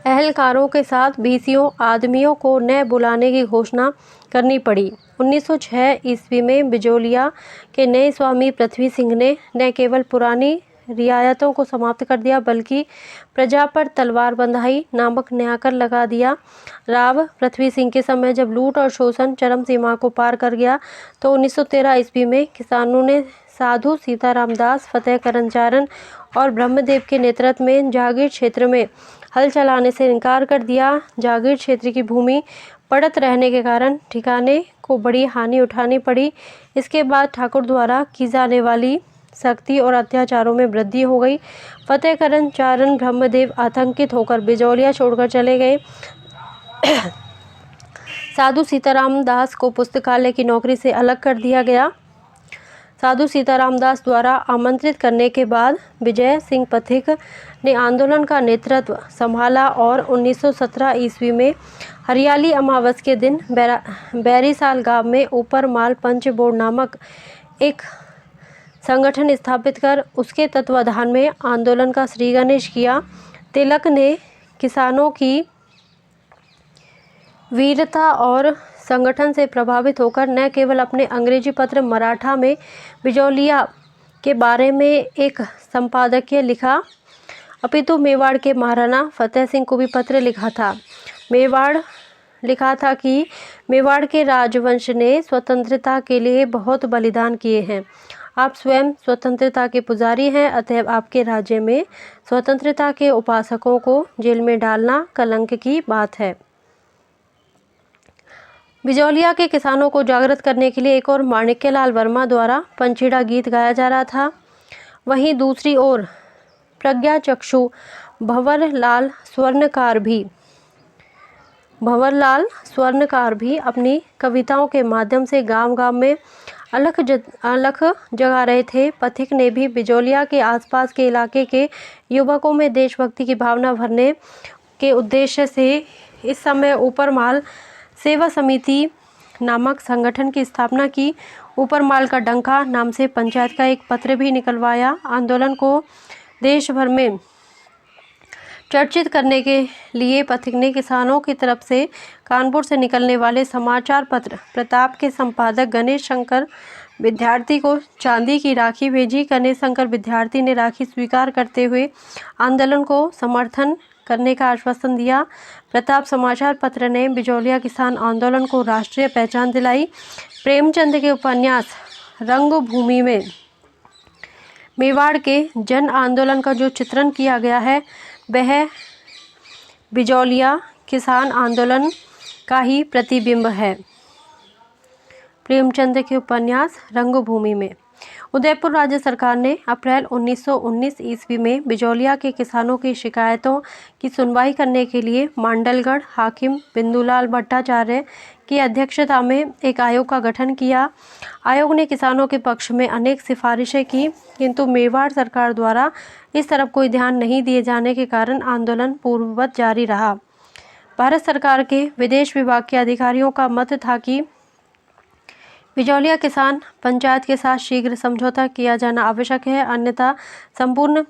अहलकारों के साथ 20 आदमियों को न बुलाने की घोषणा करनी पड़ी। 1906 ईस्वी में बिजोलिया के नए स्वामी पृथ्वी सिंह ने न केवल पुरानी रियायतों को समाप्त कर दिया, बल्कि प्रजा पर तलवार बंधाई नामक नया कर लगा दिया। राव पृथ्वी सिंह के समय जब लूट और शोषण चरम सीमा को पार कर गया, तो 1913 ईस्वी में किसानों ने साधु सीताराम दास, फतेह करनचारण और ब्रह्मदेव के नेतृत्व में जागीर क्षेत्र में हल चलाने से इनकार कर दिया। जागीर क्षेत्र की भूमि पड़त रहने के कारण ठिकाने को बड़ी हानि उठानी पड़ी। इसके बाद ठाकुर द्वारा की जाने वाली सख्ती और अत्याचारों में वृद्धि हो गई। फतेह करनचारण ब्रह्मदेव आतंकित होकर बिजौलिया छोड़कर चले गए। साधु सीताराम दास को पुस्तकालय की नौकरी से अलग कर दिया गया। साधु सीताराम दास द्वारा आमंत्रित करने के बाद विजय सिंह पथिक ने आंदोलन का नेतृत्व संभाला और 1917 ईस्वी में हरियाली अमावस के दिन बैरीसाल गांव में ऊपर माल पंच बोर्ड नामक एक संगठन स्थापित कर उसके तत्वाधान में आंदोलन का श्री गणेश किया। तिलक ने किसानों की वीरता और संगठन से प्रभावित होकर न केवल अपने अंग्रेजी पत्र मराठा में बिजौलिया के बारे में एक संपादकीय लिखा, अपितु मेवाड़ के महाराणा फतेह सिंह को भी पत्र लिखा था कि मेवाड़ के राजवंश ने स्वतंत्रता के लिए बहुत बलिदान किए हैं। आप स्वयं स्वतंत्रता के पुजारी हैं, अतएव आपके राज्य में स्वतंत्रता के उपासकों को जेल में डालना कलंक की बात है। बिजौलिया के किसानों को जागृत करने के लिए एक और माणिक्यलाल वर्मा द्वारा पंचीड़ा गीत गाया जा रहा था। वहीं दूसरी ओर प्रज्ञाचक्षु भंवरलाल स्वर्णकार भी अपनी कविताओं के माध्यम से गांव-गांव में अलख जगा रहे थे। पथिक ने भी बिजौलिया के आसपास के इलाके के युवकों में देशभक्ति की भावना भरने के उद्देश्य से इस समय ऊपरमाल सेवा समिति नामक संगठन की स्थापना की। ऊपरमाल का डंका नाम से पंचायत का एक पत्र भी निकलवाया। आंदोलन को देश भर में चर्चित करने के लिए पथिक ने किसानों की तरफ से कानपुर से निकलने वाले समाचार पत्र प्रताप के संपादक गणेश शंकर विद्यार्थी को चांदी की राखी भेजी। गणेश शंकर विद्यार्थी ने राखी स्वीकार करते हुए आंदोलन को समर्थन करने का आश्वासन दिया। प्रताप समाचार पत्र ने बिजौलिया किसान आंदोलन को राष्ट्रीय पहचान दिलाई। प्रेमचंद के उपन्यास रंगभूमि में मेवाड़ के जन आंदोलन का जो चित्रण किया गया है, वह बिजौलिया किसान आंदोलन का ही प्रतिबिंब है। प्रेमचंद के उपन्यास रंगभूमि में उदयपुर राज्य सरकार ने अप्रैल 1919 ईस्वी में बिजौलिया के किसानों की शिकायतों की सुनवाई करने के लिए मांडलगढ़ हाकिम बिंदुलाल भट्टाचार्य की अध्यक्षता में एक आयोग का गठन किया। आयोग ने किसानों के पक्ष में अनेक सिफारिशें की, किंतु मेवाड़ सरकार द्वारा इस तरफ कोई ध्यान नहीं दिए जाने के कारण आंदोलन पूर्ववत जारी रहा। भारत सरकार के विदेश विभाग के अधिकारियों का मत था कि बिजौलिया किसान पंचायत के साथ शीघ्र समझौता किया जाना आवश्यक है, अन्यथा संपूर्ण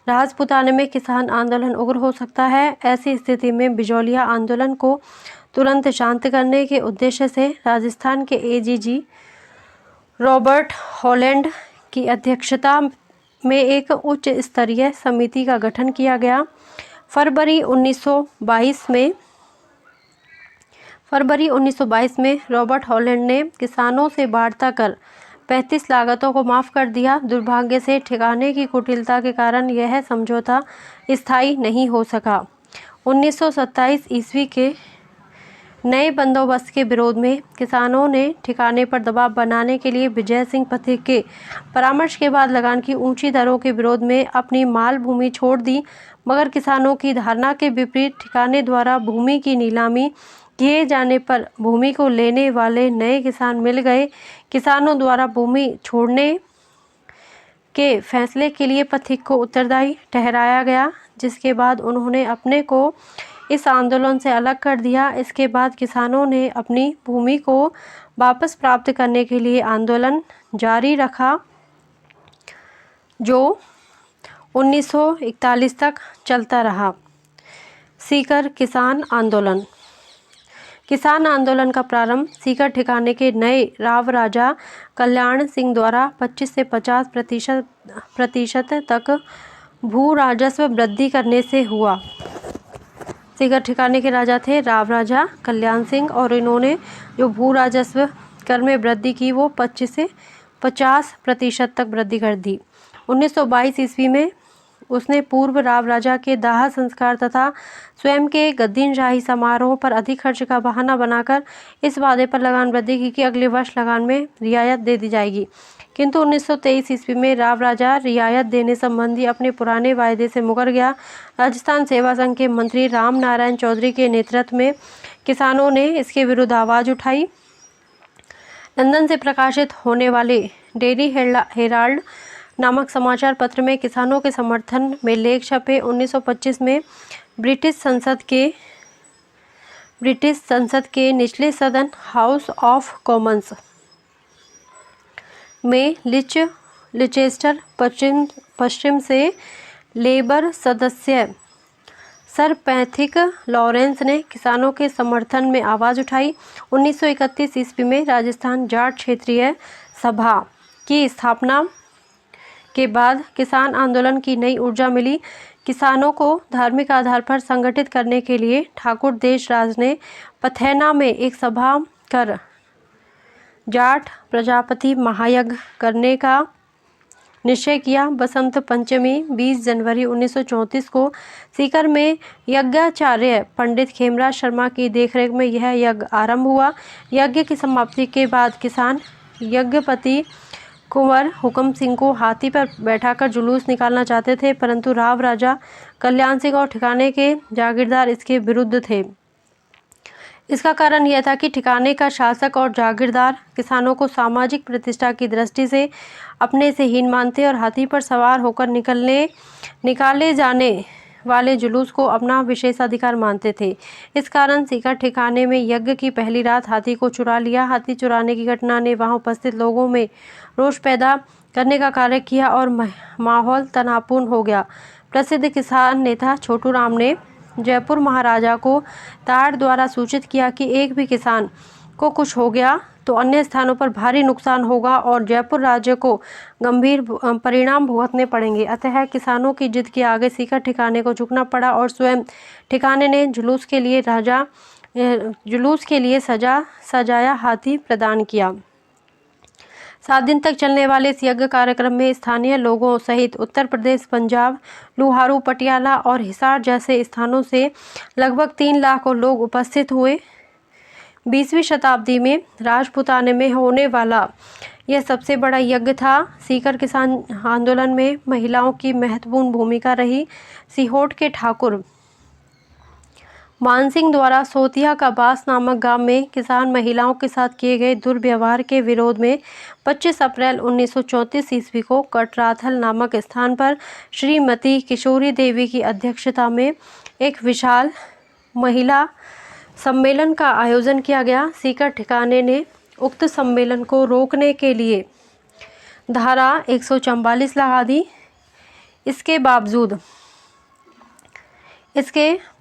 राजपुताने में किसान आंदोलन उग्र हो सकता है। ऐसी स्थिति में बिजौलिया आंदोलन को तुरंत शांत करने के उद्देश्य से राजस्थान के एजीजी रॉबर्ट हॉलैंड की अध्यक्षता में एक उच्च स्तरीय समिति का गठन किया गया। फरवरी 1922 में रॉबर्ट हॉलैंड ने किसानों से वार्ता कर 35 लागतों को माफ़ कर दिया। दुर्भाग्य से ठिकाने की कुटिलता के कारण यह समझौता स्थायी नहीं हो सका। 1927 ईस्वी के नए बंदोबस्त के विरोध में किसानों ने ठिकाने पर दबाव बनाने के लिए विजय सिंह पथिक के परामर्श के बाद लगान की ऊंची दरों के विरोध में अपनी माल भूमि छोड़ दी, मगर किसानों की धारणा के विपरीत ठिकाने द्वारा भूमि की नीलामी किए जाने पर भूमि को लेने वाले नए किसान मिल गए। किसानों द्वारा भूमि छोड़ने के फैसले के लिए पथिक को उत्तरदायी ठहराया गया, जिसके बाद उन्होंने अपने को इस आंदोलन से अलग कर दिया। इसके बाद किसानों ने अपनी भूमि को वापस प्राप्त करने के लिए आंदोलन जारी रखा, जो 1941 तक चलता रहा। सीकर किसान आंदोलन। किसान आंदोलन का प्रारंभ सीकर ठिकाने के नए राव राजा कल्याण सिंह द्वारा 25 से 50% तक भू राजस्व वृद्धि करने से हुआ। सीकर ठिकाने के राजा थे राव राजा कल्याण सिंह, और इन्होंने जो भू राजस्व कर में वृद्धि की वो 25 से 50% तक वृद्धि कर दी। 1922 ईस्वी में उसने पूर्व राव राजा के दाह संस्कार तथा स्वयं के गद्दीनशाही समारोह पर अधिक खर्च का बहाना बनाकर इस वादे पर लगान वृद्धि की कि अगले वर्ष लगान में रियायत दे दी जाएगी, किंतु 1923 ईस्वी में राव राजा रियायत देने संबंधी अपने पुराने वायदे से मुकर गया। राजस्थान सेवा संघ के मंत्री राम नारायण चौधरी के नेतृत्व में किसानों ने इसके विरुद्ध आवाज़ उठाई। लंदन से प्रकाशित होने वाले डेली हेराल्ड नामक समाचार पत्र में किसानों के समर्थन में लेख छपे। 1925 में ब्रिटिश संसद के निचले सदन हाउस ऑफ कॉमन्स में लिचेस्टर पश्चिम से लेबर सदस्य सर पैथिक लॉरेंस ने किसानों के समर्थन में आवाज़ उठाई। 1931 ईस्वी में राजस्थान जाट क्षेत्रीय सभा की स्थापना के बाद किसान आंदोलन की नई ऊर्जा मिली। किसानों को धार्मिक आधार पर संगठित करने के लिए ठाकुर देशराज ने पथैना में एक सभा कर जाट प्रजापति महायज्ञ करने का निश्चय किया। बसंत पंचमी 20 जनवरी 1934 को सीकर में यज्ञाचार्य पंडित खेमराज शर्मा की देखरेख में यह यज्ञ आरंभ हुआ। यज्ञ की समाप्ति के बाद किसान यज्ञपति कुंवर हुक्म सिंह को हाथी पर बैठाकर जुलूस निकालना चाहते थे, परंतु राव राजा कल्याण सिंह और ठिकाने के जागीरदार इसके विरुद्ध थे। इसका कारण यह था कि ठिकाने का शासक और जागीरदार किसानों को सामाजिक प्रतिष्ठा की दृष्टि से अपने से हीन मानते और हाथी पर सवार होकर निकाले जाने वाले जुलूस को अपना विशेषाधिकार मानते थे। इस कारण सीकर ठिकाने में यज्ञ की पहली रात हाथी को चुरा लिया। हाथी चुराने की घटना ने वहां उपस्थित लोगों में रोष पैदा करने का कार्य किया और माहौल तनावपूर्ण हो गया। प्रसिद्ध किसान नेता छोटू राम ने जयपुर महाराजा को ताड़ द्वारा सूचित किया कि एक भी किसान को कुछ हो गया तो अन्य स्थानों पर भारी नुकसान होगा और जयपुर राज्य को गंभीर परिणाम भुगतने पड़ेंगे। अतः किसानों की जिद के आगे सीकर ठिकाने को झुकना पड़ा और स्वयं ठिकाने ने जुलूस के लिए सजाया हाथी प्रदान किया। 7 दिन तक चलने वाले इस यज्ञ कार्यक्रम में स्थानीय लोगों सहित उत्तर प्रदेश, पंजाब, लुहारू, पटियाला और हिसार जैसे स्थानों से लगभग 3 लाख लोग उपस्थित हुए। 20वीं शताब्दी में राजपूताने में होने वाला यह सबसे बड़ा यज्ञ था। सीकर किसान आंदोलन में महिलाओं की महत्वपूर्ण भूमिका रही। सीहोट के ठाकुर मानसिंह द्वारा सोतिया का बास नामक गांव में किसान महिलाओं के साथ किए गए दुर्व्यवहार के विरोध में 25 अप्रैल 1934 ईस्वी को कटराथल नामक स्थान पर श्रीमती किशोरी देवी की अध्यक्षता में एक विशाल महिला सम्मेलन का आयोजन किया गया। सीकर ठिकाने ने उक्त सम्मेलन को रोकने के लिए धारा 144 लगा दी। इसके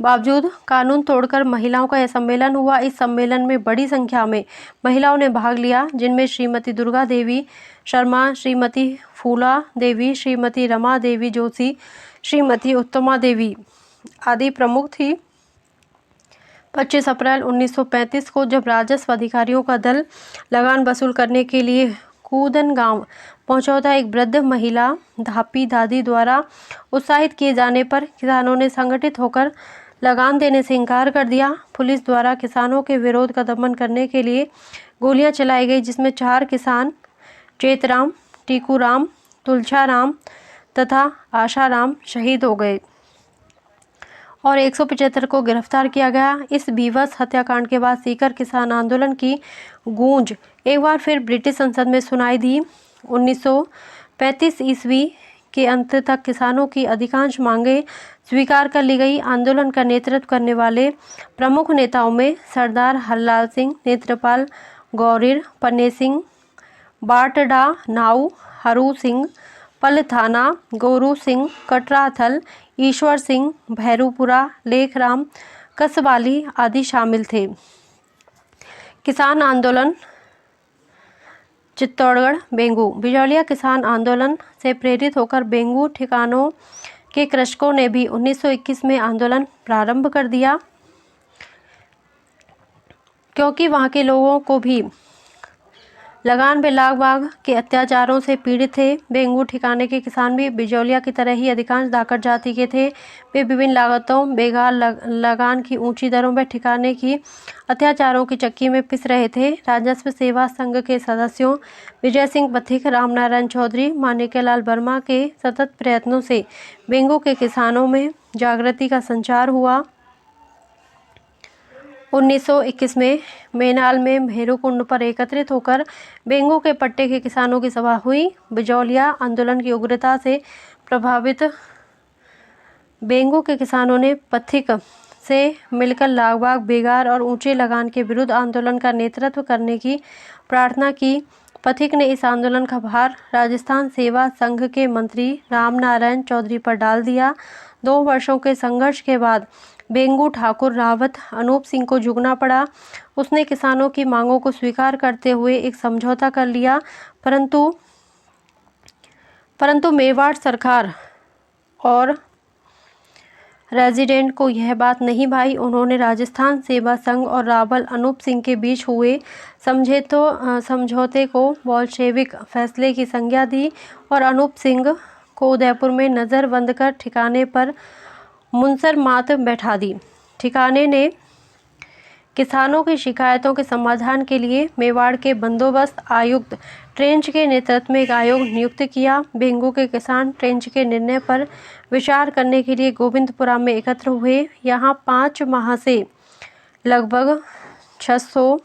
बावजूद कानून तोड़कर महिलाओं का यह सम्मेलन हुआ। इस सम्मेलन में बड़ी संख्या में महिलाओं ने भाग लिया, जिनमें श्रीमती दुर्गा देवी शर्मा, श्रीमती फूला देवी, श्रीमती रमा देवी जोशी, श्रीमती उत्तमा देवी आदि प्रमुख थी। 25 अप्रैल 1935 को जब राजस्व अधिकारियों का दल लगान वसूल करने के लिए कूदन गांव पहुंचा था, एक वृद्ध महिला धापी दादी द्वारा उत्साहित किए जाने पर किसानों ने संगठित होकर लगान देने से इनकार कर दिया। पुलिस द्वारा किसानों के विरोध का दमन करने के लिए गोलियां चलाई गई, जिसमें 4 किसान चेतराम, टीकूराम, तुलछाराम तथा आशाराम शहीद हो गए और 175 को गिरफ्तार किया गया। इस बीभत्स हत्याकांड के बाद सीकर किसान आंदोलन की गूंज एक बार फिर ब्रिटिश संसद में सुनाई दी। 1935 ईस्वी के अंत तक किसानों की अधिकांश मांगें स्वीकार कर ली गई। आंदोलन का नेतृत्व करने वाले प्रमुख नेताओं में सरदार हरलाल सिंह, नेत्रपाल गौरीर, पन्ने सिंह, बाटडा नाऊ, हरू सिंह पलथाना, गोरू सिंह कटराथल, ईश्वर सिंह भैरूपुरा, लेखराम कसवाली आदि शामिल थे। किसान आंदोलन चित्तौड़गढ़ बेंगू। बिजौलिया किसान आंदोलन से प्रेरित होकर बेंगू ठिकानों के कृषकों ने भी 1921 में आंदोलन प्रारंभ कर दिया, क्योंकि वहां के लोगों को भी लगान बेलाग बाग के अत्याचारों से पीड़ित थे। बेंगू ठिकाने के किसान भी बिजौलिया की तरह ही अधिकांश धाकड़ जाति के थे। वे विभिन्न लागतों, बेगार लगान की ऊंची दरों व ठिकाने की अत्याचारों की चक्की में पिस रहे थे। राजस्व सेवा संघ के सदस्यों विजय सिंह पथिक, रामनारायण चौधरी, माणिक्यलाल वर्मा के सतत प्रयत्नों से बेंगू के किसानों में जागृति का संचार हुआ। 1921 में मेनाल में भेरूकुंड पर एकत्रित होकर बेंगू के पट्टे के किसानों की सभा हुई। बिजौलिया आंदोलन की उग्रता से प्रभावित बेंगू के किसानों ने पथिक से मिलकर लागबाग, बेगार और ऊंचे लगान के विरुद्ध आंदोलन का नेतृत्व करने की प्रार्थना की। पथिक ने इस आंदोलन का भार राजस्थान सेवा संघ के मंत्री रामनारायण चौधरी पर डाल दिया। 2 वर्षों के संघर्ष के बाद बेंगू ठाकुर रावत अनूप सिंह को झुकना पड़ा। उसने किसानों की मांगों को स्वीकार करते हुए एक समझौता कर लिया, परंतु मेवाड़ सरकार और रेजिडेंट को यह बात नहीं भाई। उन्होंने राजस्थान सेवा संघ और रावल अनूप सिंह के बीच हुए समझौते को बोल्शेविक फैसले की संज्ञा दी और अनूप सिंह को उदयपुर में नज़रबंद कर ठिकाने पर मुनसर मात बैठा दी। ठिकाने ने किसानों की शिकायतों के समाधान के लिए मेवाड़ के बंदोबस्त आयुक्त ट्रेंच के नेतृत्व में एक आयोग नियुक्त किया। बेंगू के किसान ट्रेंच के निर्णय पर विचार करने के लिए गोविंदपुरा में एकत्र हुए। यहाँ 5 माह से लगभग 600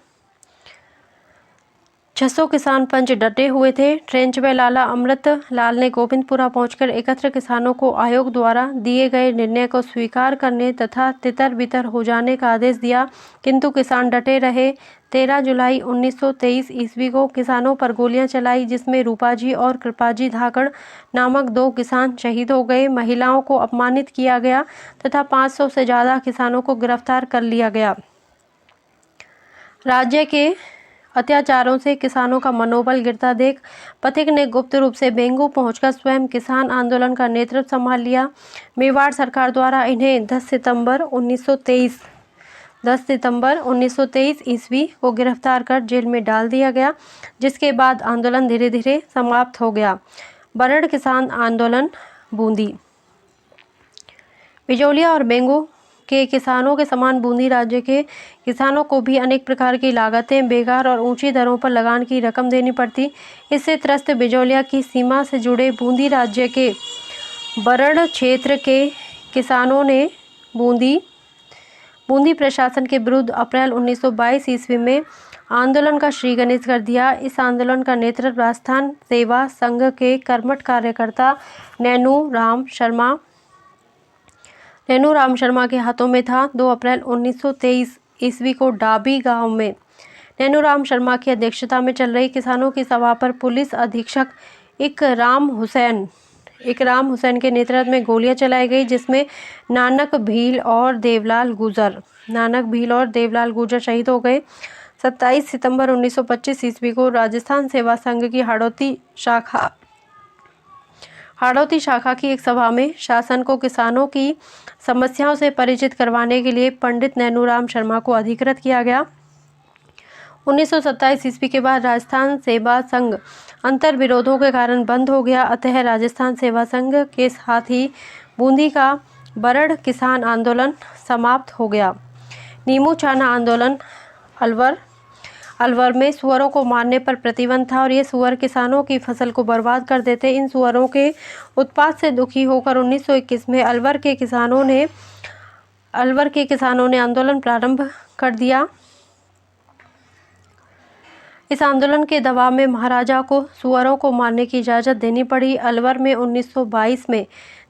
किसान पंच डटे हुए थे। ट्रेंच व लाला अमृत लाल ने गोविंदपुरा पहुंचकर एकत्र किसानों को आयोग द्वारा दिए गए निर्णय को स्वीकार करने तथा तितर बितर हो जाने का आदेश दिया, किंतु किसान डटे रहे। 13 जुलाई 1923 ईस्वी को किसानों पर गोलियां चलाई, जिसमें रूपाजी और कृपाजी धाकड़ नामक 2 किसान शहीद हो गए। महिलाओं को अपमानित किया गया तथा 500 से ज़्यादा किसानों को गिरफ्तार कर लिया गया। राज्य के अत्याचारों से किसानों का मनोबल गिरता देख पथिक ने गुप्त रूप से बेंगू पहुंचकर स्वयं किसान आंदोलन का नेतृत्व संभाल लिया। मेवाड़ सरकार द्वारा इन्हें 10 सितंबर 1923 ईस्वी को गिरफ्तार कर जेल में डाल दिया गया, जिसके बाद आंदोलन धीरे धीरे समाप्त हो गया। बरड़ किसान आंदोलन बूंदी। बिजौलिया और बेंगू के किसानों के समान बूंदी राज्य के किसानों को भी अनेक प्रकार की लागतें, बेगार और ऊंची दरों पर लगान की रकम देनी पड़ती। इससे त्रस्त बिजौलिया की सीमा से जुड़े बूंदी राज्य के बरड़ क्षेत्र के किसानों ने बूंदी प्रशासन के विरुद्ध अप्रैल 1922 ईस्वी में आंदोलन का श्री गणेश कर दिया। इस आंदोलन का नेतृत्व राजस्थान सेवा संघ के कर्मठ कार्यकर्ता नैनू राम शर्मा के हाथों में था। 2 अप्रैल 1923 ईस्वी को डाबी गांव में नैनू राम शर्मा की अध्यक्षता में चल रही किसानों की सभा पर पुलिस अधीक्षक इकराम हुसैन के नेतृत्व में गोलियां चलाई गई, जिसमें नानक भील और देवलाल गुर्जर शहीद हो गए। 27 सितंबर 1925 ईस्वी को राजस्थान सेवा संघ की हाड़ौती शाखा की एक सभा में शासन को किसानों की समस्याओं से परिचित करवाने के लिए पंडित नैनू राम शर्मा को अधिकृत किया गया। 1927 ईस्वी के बाद राजस्थान सेवा संघ अंतर विरोधों के कारण बंद हो गया, अतः राजस्थान सेवा संघ के साथ ही बूंदी का बरड़ किसान आंदोलन समाप्त हो गया। नीमू चाना आंदोलन। अलवर में सुअरों को मारने पर प्रतिबंध था और ये सुअर किसानों की फसल को बर्बाद कर देते। इन सुअरों के उत्पात से दुखी होकर 1921 में अलवर के किसानों ने आंदोलन प्रारंभ कर दिया। इस आंदोलन के दबाव में महाराजा को सुअरों को मारने की इजाज़त देनी पड़ी। अलवर में 1922 में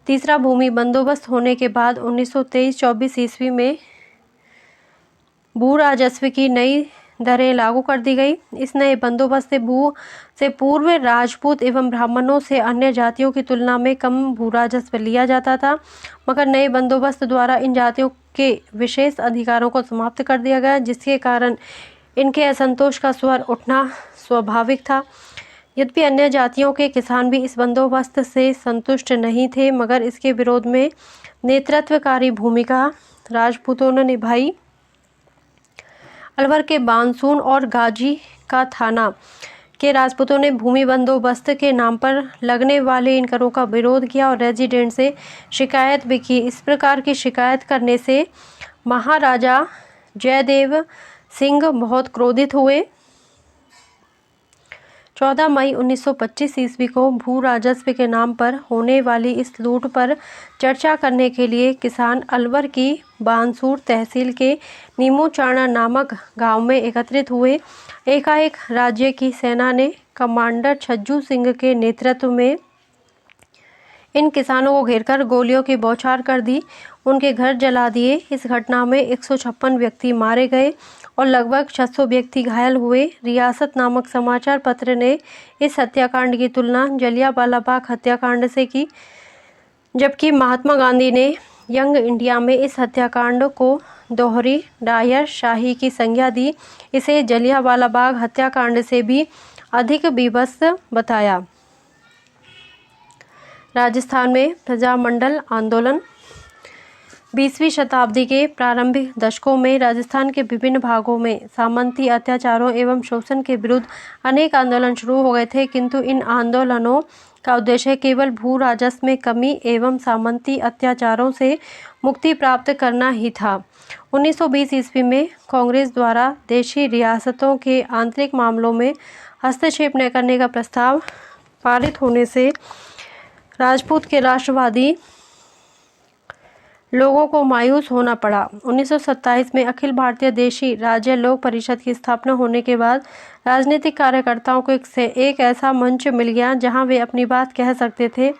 तीसरा भूमि बंदोबस्त होने के बाद 1923-24 ईस्वी में भू राजस्व की नई दरें लागू कर दी गई। इस नए बंदोबस्त से पूर्व राजपूत एवं ब्राह्मणों से अन्य जातियों की तुलना में कम भू राजस्व लिया जाता था, मगर नए बंदोबस्त द्वारा इन जातियों के विशेष अधिकारों को समाप्त कर दिया गया, जिसके कारण इनके असंतोष का स्वर उठना स्वाभाविक था। यद्यपि अन्य जातियों के किसान भी इस बंदोबस्त से संतुष्ट नहीं थे, मगर इसके विरोध में नेतृत्वकारी भूमिका राजपूतों ने निभाई। अलवर के बानसून और गाजी का थाना के राजपूतों ने भूमि बंदोबस्त के नाम पर लगने वाले इन करों का विरोध किया और रेजिडेंट से शिकायत भी की। इस प्रकार की शिकायत करने से महाराजा जयदेव सिंह बहुत क्रोधित हुए। 14 मई 1925 ईस्वी को भू राजस्व के नाम पर होने वाली इस लूट पर चर्चा करने के लिए किसान अलवर की बानसूर तहसील के नीमूचाणा नामक गांव में एकत्रित हुए। एकाएक राज्य की सेना ने कमांडर छज्जू सिंह के नेतृत्व में इन किसानों को घेरकर गोलियों की बौछार कर दी, उनके घर जला दिए। इस घटना में 156 व्यक्ति मारे गए और लगभग 600 व्यक्ति घायल हुए। रियासत नामक समाचार पत्र ने इस हत्याकांड की तुलना जलियांवाला बाग हत्याकांड से की, जबकि महात्मा गांधी ने यंग इंडिया में इस हत्याकांड को दोहरी डायर शाही की संज्ञा दी। इसे जलियांवाला बाग हत्याकांड से भी अधिक बीभत्स बताया। राजस्थान में प्रजामंडल आंदोलन। 20वीं शताब्दी के प्रारंभिक दशकों में राजस्थान के विभिन्न भागों में सामंती अत्याचारों एवं शोषण के विरुद्ध अनेक आंदोलन शुरू हो गए थे, किंतु इन आंदोलनों का उद्देश्य केवल भू राजस्व में कमी एवं सामंती अत्याचारों से मुक्ति प्राप्त करना ही था। 1920 ईस्वी में कांग्रेस द्वारा देशी रियासतों के आंतरिक मामलों में हस्तक्षेप न करने का प्रस्ताव पारित होने से राजपूत के राष्ट्रवादी लोगों को मायूस होना पड़ा। 1927 में अखिल भारतीय देशी राज्य लोक परिषद की स्थापना होने के बाद राजनीतिक कार्यकर्ताओं को एक ऐसा मंच मिल गया जहां वे अपनी बात कह सकते थे।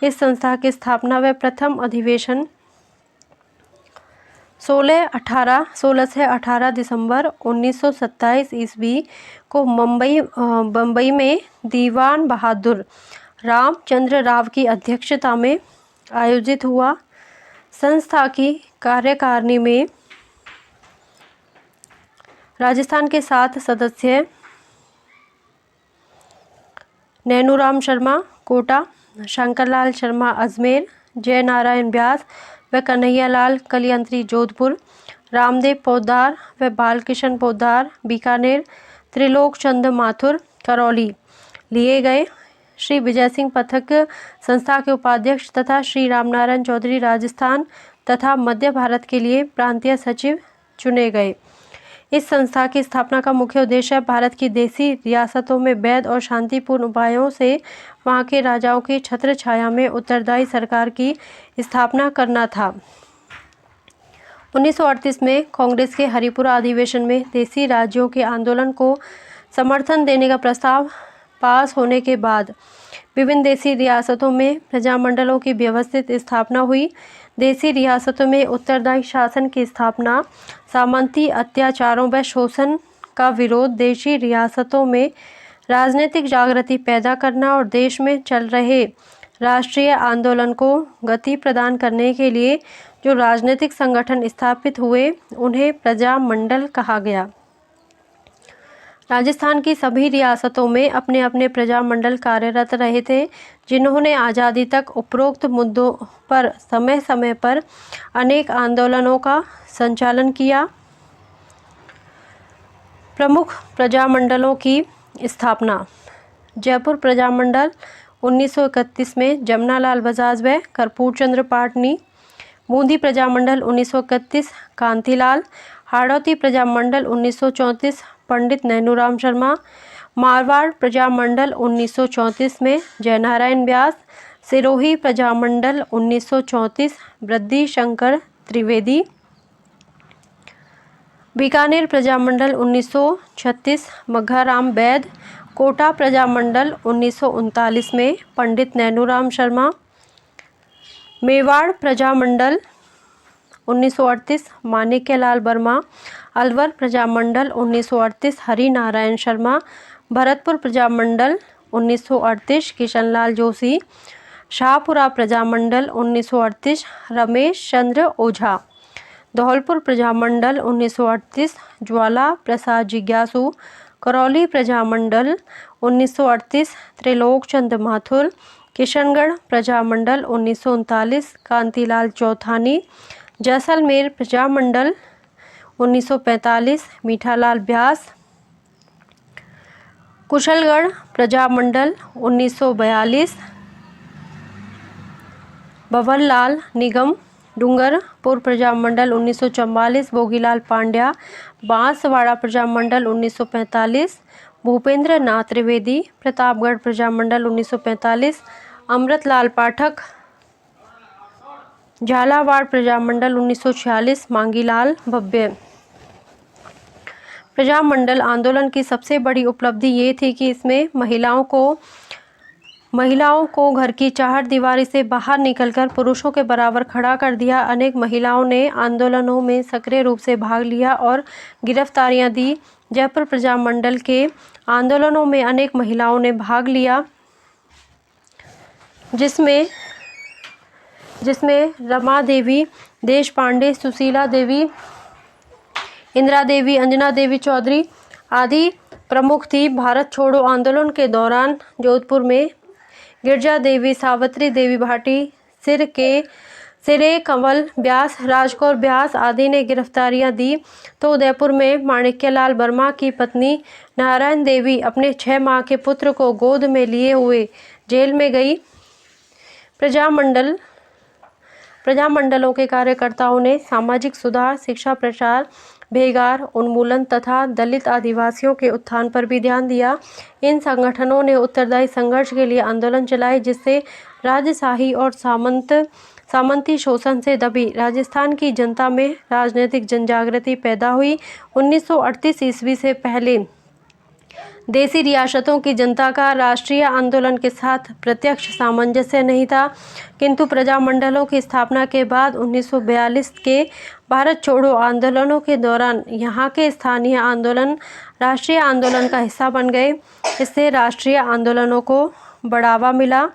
इस संस्था की स्थापना व प्रथम अधिवेशन 16 से 18 दिसंबर 1927 ईस्वी को मुंबई में दीवान बहादुर रामचंद्र राव की अध्यक्षता में आयोजित हुआ। संस्था की कार्यकारिणी में राजस्थान के 7 सदस्य नैनूराम शर्मा कोटा, शंकरलाल शर्मा अजमेर, जय नारायण व्यास व कन्हैयालाल कलियंत्री जोधपुर, रामदेव पोद्दार व बालकिशन पोद्दार बीकानेर, त्रिलोक चंद माथुर करौली लिए गए। श्री विजय सिंह पथक संस्था के उपाध्यक्ष तथा श्री रामनारायण चौधरी राजस्थान तथा मध्य भारत के लिए प्रांतीय सचिव चुने गए। इस संस्था की स्थापना का मुख्य उद्देश्य भारत की देशी रियासतों में वैध और शांतिपूर्ण उपायों से वहां के राजाओं की छत्र छाया में उत्तरदायी सरकार की स्थापना करना था। 1938 में कांग्रेस के हरिपुरा अधिवेशन में देशी राज्यों के आंदोलन को समर्थन देने का प्रस्ताव पास होने के बाद विभिन्न देशी रियासतों में प्रजामंडलों की व्यवस्थित स्थापना हुई। देशी रियासतों में उत्तरदायी शासन की स्थापना, सामंती अत्याचारों व शोषण का विरोध, देशी रियासतों में राजनीतिक जागृति पैदा करना और देश में चल रहे राष्ट्रीय आंदोलन को गति प्रदान करने के लिए जो राजनीतिक संगठन स्थापित हुए उन्हें प्रजामंडल कहा गया। राजस्थान की सभी रियासतों में अपने अपने प्रजामंडल कार्यरत रहे थे, जिन्होंने आज़ादी तक उपरोक्त मुद्दों पर समय समय पर अनेक आंदोलनों का संचालन किया। प्रमुख प्रजामंडलों की स्थापना। जयपुर प्रजामंडल 1931 में जमनालाल बजाज व कर्पूर चंद्र पाटनी। बूंदी प्रजामंडल 1931 कांतिलाल। हाड़ौती प्रजामंडल 1934 पंडित नैनूराम शर्मा। मारवाड़ प्रजामंडल 1934 में जयनारायण व्यास। सिरोही प्रजामंडल 1934 वृद्धि शंकर त्रिवेदी। बीकानेर प्रजामंडल 1936 मघाराम बैद। कोटा प्रजामंडल 1939 में पंडित नैनूराम शर्मा। मेवाड़ प्रजामंडल 1938 माणिक्यलाल वर्मा। अलवर प्रजामंडल 1938 हरि नारायण शर्मा। भरतपुर प्रजामंडल 1938 किशनलाल जोशी। शाहपुरा प्रजामंडल 1938 रमेश चंद्र ओझा। धौलपुर प्रजामंडल 1938 ज्वाला प्रसाद जिज्ञासु। करौली प्रजामंडल 1938 त्रिलोक चंद माथुर। किशनगढ़ प्रजामंडल 1939 कांतिलाल चौथानी। जैसलमेर प्रजामंडल 1945 मीठालाल व्यास। कुशलगढ़ प्रजामंडल 1942 भवनलाल निगम। डूंगरपुर प्रजामंडल 1944 भोगीलाल पांड्या। बांसवाड़ा प्रजामंडल 1945 भूपेंद्र नाथ त्रिवेदी। प्रतापगढ़ प्रजामंडल 1945 अमृतलाल पाठक। झालावाड़ प्रजामंडल 1946 मांगीलाल भव्य। प्रजामंडल आंदोलन की सबसे बड़ी उपलब्धि ये थी कि इसमें महिलाओं को घर की चारदीवारी से बाहर निकलकर पुरुषों के बराबर खड़ा कर दिया। अनेक महिलाओं ने आंदोलनों में सक्रिय रूप से भाग लिया और गिरफ्तारियां दी। जयपुर प्रजामंडल के आंदोलनों में अनेक महिलाओं ने भाग लिया, जिसमें रमा देवी देशपांडे, सुशीला देवी, इंदिरा देवी, अंजना देवी चौधरी आदि प्रमुख थी। भारत छोड़ो आंदोलन के दौरान जोधपुर में गिरजा देवी, सावित्री देवी भाटी, सिरे कंवल व्यास, राजकौर व्यास आदि ने गिरफ्तारियां दी, तो उदयपुर में माणिक्यलाल वर्मा की पत्नी नारायण देवी अपने 6 माह के पुत्र को गोद में लिए हुए जेल में गई। प्रजामंडलों के कार्यकर्ताओं ने सामाजिक सुधार, शिक्षा प्रसार, बेगार उन्मूलन तथा दलित आदिवासियों के उत्थान पर भी ध्यान दिया। इन संगठनों ने उत्तरदायी संघर्ष के लिए आंदोलन चलाए, जिससे राजशाही और सामंती शोषण से दबी राजस्थान की जनता में राजनीतिक जनजागृति पैदा हुई। 1938 ईस्वी से पहले देसी रियासतों की जनता का राष्ट्रीय आंदोलन के साथ प्रत्यक्ष सामंजस्य नहीं था, किंतु प्रजामंडलों की स्थापना के बाद 1942 के भारत छोड़ो आंदोलनों के दौरान यहाँ के स्थानीय आंदोलन राष्ट्रीय आंदोलन का हिस्सा बन गए। इससे राष्ट्रीय आंदोलनों को बढ़ावा मिला।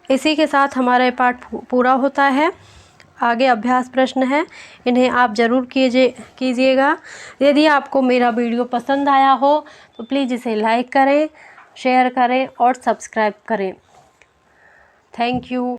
इसी के साथ हमारा पाठ पूरा होता है। आगे अभ्यास प्रश्न है, इन्हें आप ज़रूर कीजिएगा। यदि आपको मेरा वीडियो पसंद आया हो तो प्लीज़ इसे लाइक करें, शेयर करें और सब्सक्राइब करें। Thank you.